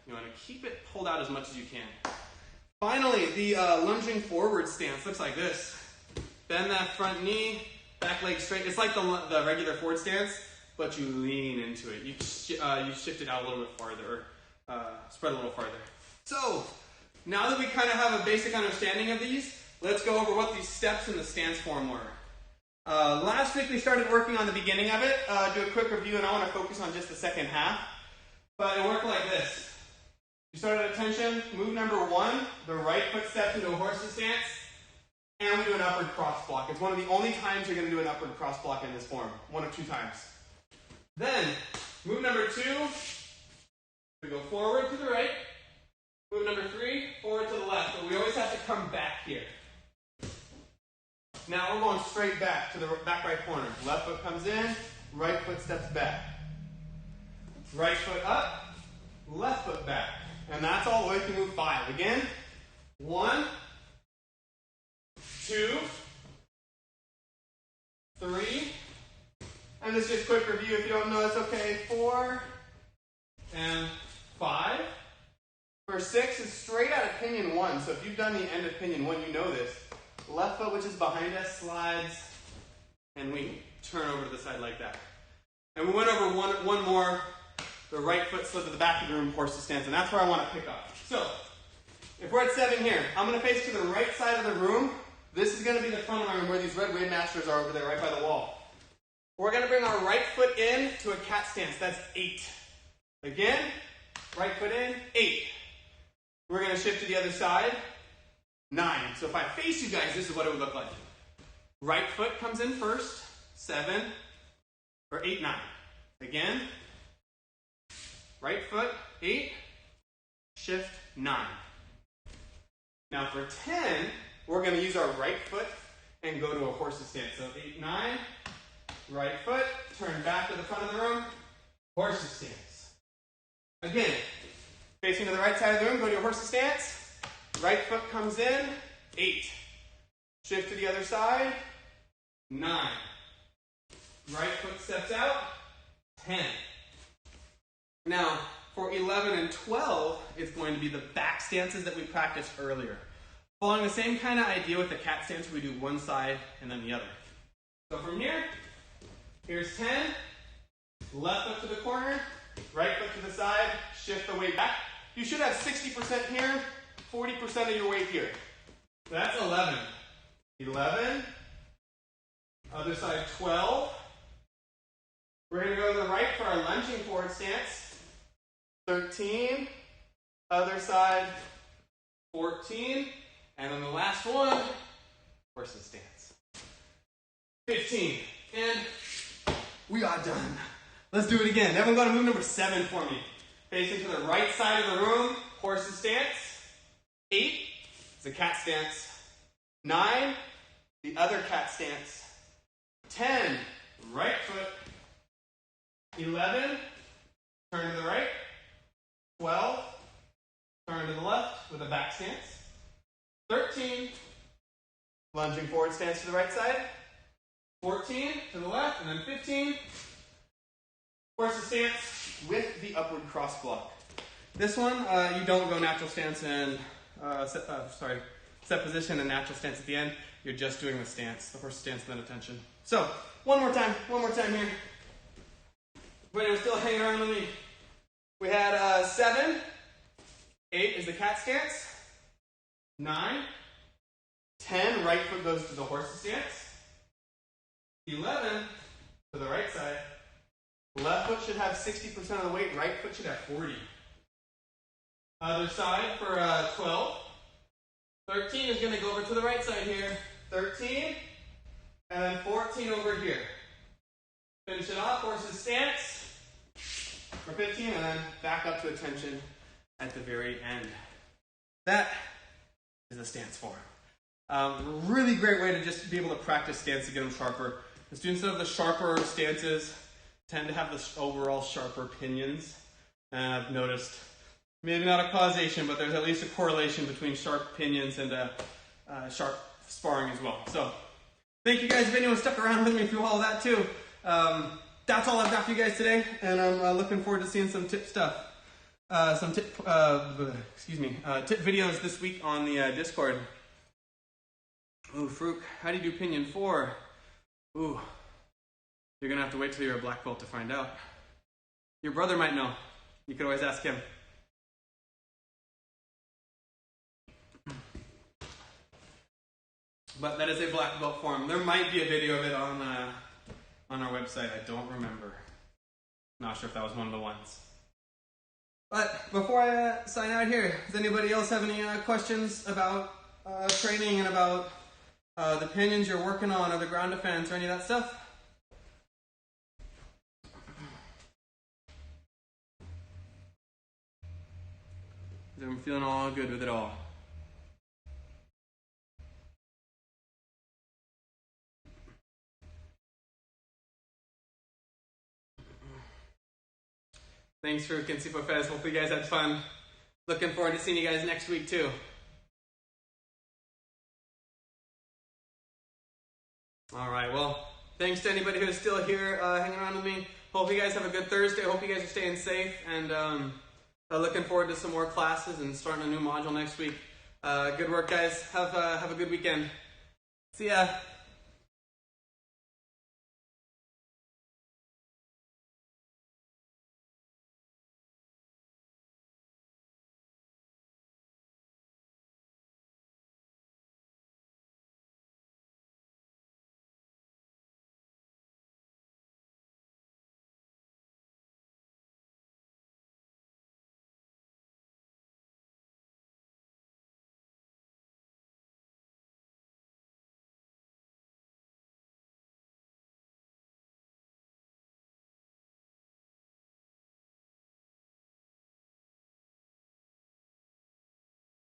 You want to keep it pulled out as much as you can. Finally, the lunging forward stance looks like this. Bend that front knee, back leg straight. It's like the regular forward stance, but you lean into it. You shift it out a little bit farther, spread a little farther. So, now that we kind of have a basic understanding of these, let's go over what these steps in the stance form were. Last week we started working on the beginning of it. Do a quick review, and I want to focus on just the second half. But it worked like this. You start at attention, move number 1, the right foot steps into a horse's stance, and we do an upward cross block. It's one of the only times you're going to do an upward cross block in this form. 1 of 2 times. Then, move number 2, we go forward to the right. Move number 3, forward to the left. But we always have to come back here. Now we're going straight back to the back right corner. Left foot comes in, right foot steps back. Right foot up, left foot back. And that's all the way to move 5. Again, 1, 2, 3, and this is just quick review. If you don't know, it's okay. 4 and 5. For 6 is straight out of pinion 1. So if you've done the end of pinion 1, you know this. Left foot, which is behind us, slides, and we turn over to the side like that. And we went over one more. The right foot slid to the back of the room, horse's stance, and that's where I want to pick up. So, if we're at 7 here, I'm going to face to the right side of the room. This is going to be the front of my room where these red Wave Masters are over there, right by the wall. We're going to bring our right foot in to a cat stance. That's 8. Again, right foot in, 8. We're going to shift to the other side, 9. So if I face you guys, this is what it would look like. Right foot comes in first, 7, or 8, 9. Again, right foot, 8, shift, 9. Now for 10, we're going to use our right foot and go to a horse's stance. So 8, 9, right foot, turn back to the front of the room, horse's stance. Again, facing to the right side of the room, go to your horse's stance. Right foot comes in, 8. Shift to the other side, 9. Right foot steps out, 10. Now, for 11 and 12, it's going to be the back stances that we practiced earlier. Following the same kind of idea with the cat stance, we do one side and then the other. So from here, here's 10. Left foot to the corner, right foot to the side, shift the weight back. You should have 60% here, 40% of your weight here. So that's 11. 11. Other side, 12. We're going to go to the right for our lunging forward stance. 13, other side, 14, and then the last one, horse's stance. 15, and we are done. Let's do it again. Everyone go to move number 7 for me. Facing to the right side of the room, horse's stance. 8, it's a cat stance. 9, the other cat stance. 10, right foot. 11, turn to the right. 12, turn to the left with a back stance. 13, lunging forward stance to the right side. 14, to the left, and then 15, horse's stance with the upward cross block. This one, you don't go natural stance and set position and natural stance at the end. You're just doing the stance, the horse stance, and then attention. So, one more time here. But anyway, still hanging around with me. We had 7, 8 is the cat stance, 9, 10, right foot goes to the horse stance, 11 to the right side. Left foot should have 60% of the weight, right foot should have 40. Other side for 12. 13 is going to go over to the right side here. 13, and then 14 over here. Finish it off, horse's stance for 15, and then back up to attention at the very end. That is the stance form. Really great way to just be able to practice stance to get them sharper. The students that have the sharper stances tend to have the overall sharper pinions. And I've noticed, maybe not a causation, but there's at least a correlation between sharp pinions and sharp sparring as well. So, thank you guys if anyone stuck around with me through all of that too. That's all I've got for you guys today, and I'm looking forward to seeing some tip stuff. Tip videos this week on the Discord. Ooh, Farouk, how do you do pinion 4? Ooh, you're gonna have to wait till you're a black belt to find out. Your brother might know. You could always ask him. But that is a black belt form. There might be a video of it on our website. I don't remember. Not sure if that was one of the ones. But before I sign out here, does anybody else have any questions about training and about the pinions you're working on or the ground defense or any of that stuff? I'm feeling all good with it all. Thanks for Kensipo Fez. Hopefully you guys had fun. Looking forward to seeing you guys next week too. Alright, well, thanks to anybody who's still here hanging around with me. Hope you guys have a good Thursday. Hope you guys are staying safe, and looking forward to some more classes and starting a new module next week. Good work, guys. Have a good weekend. See ya.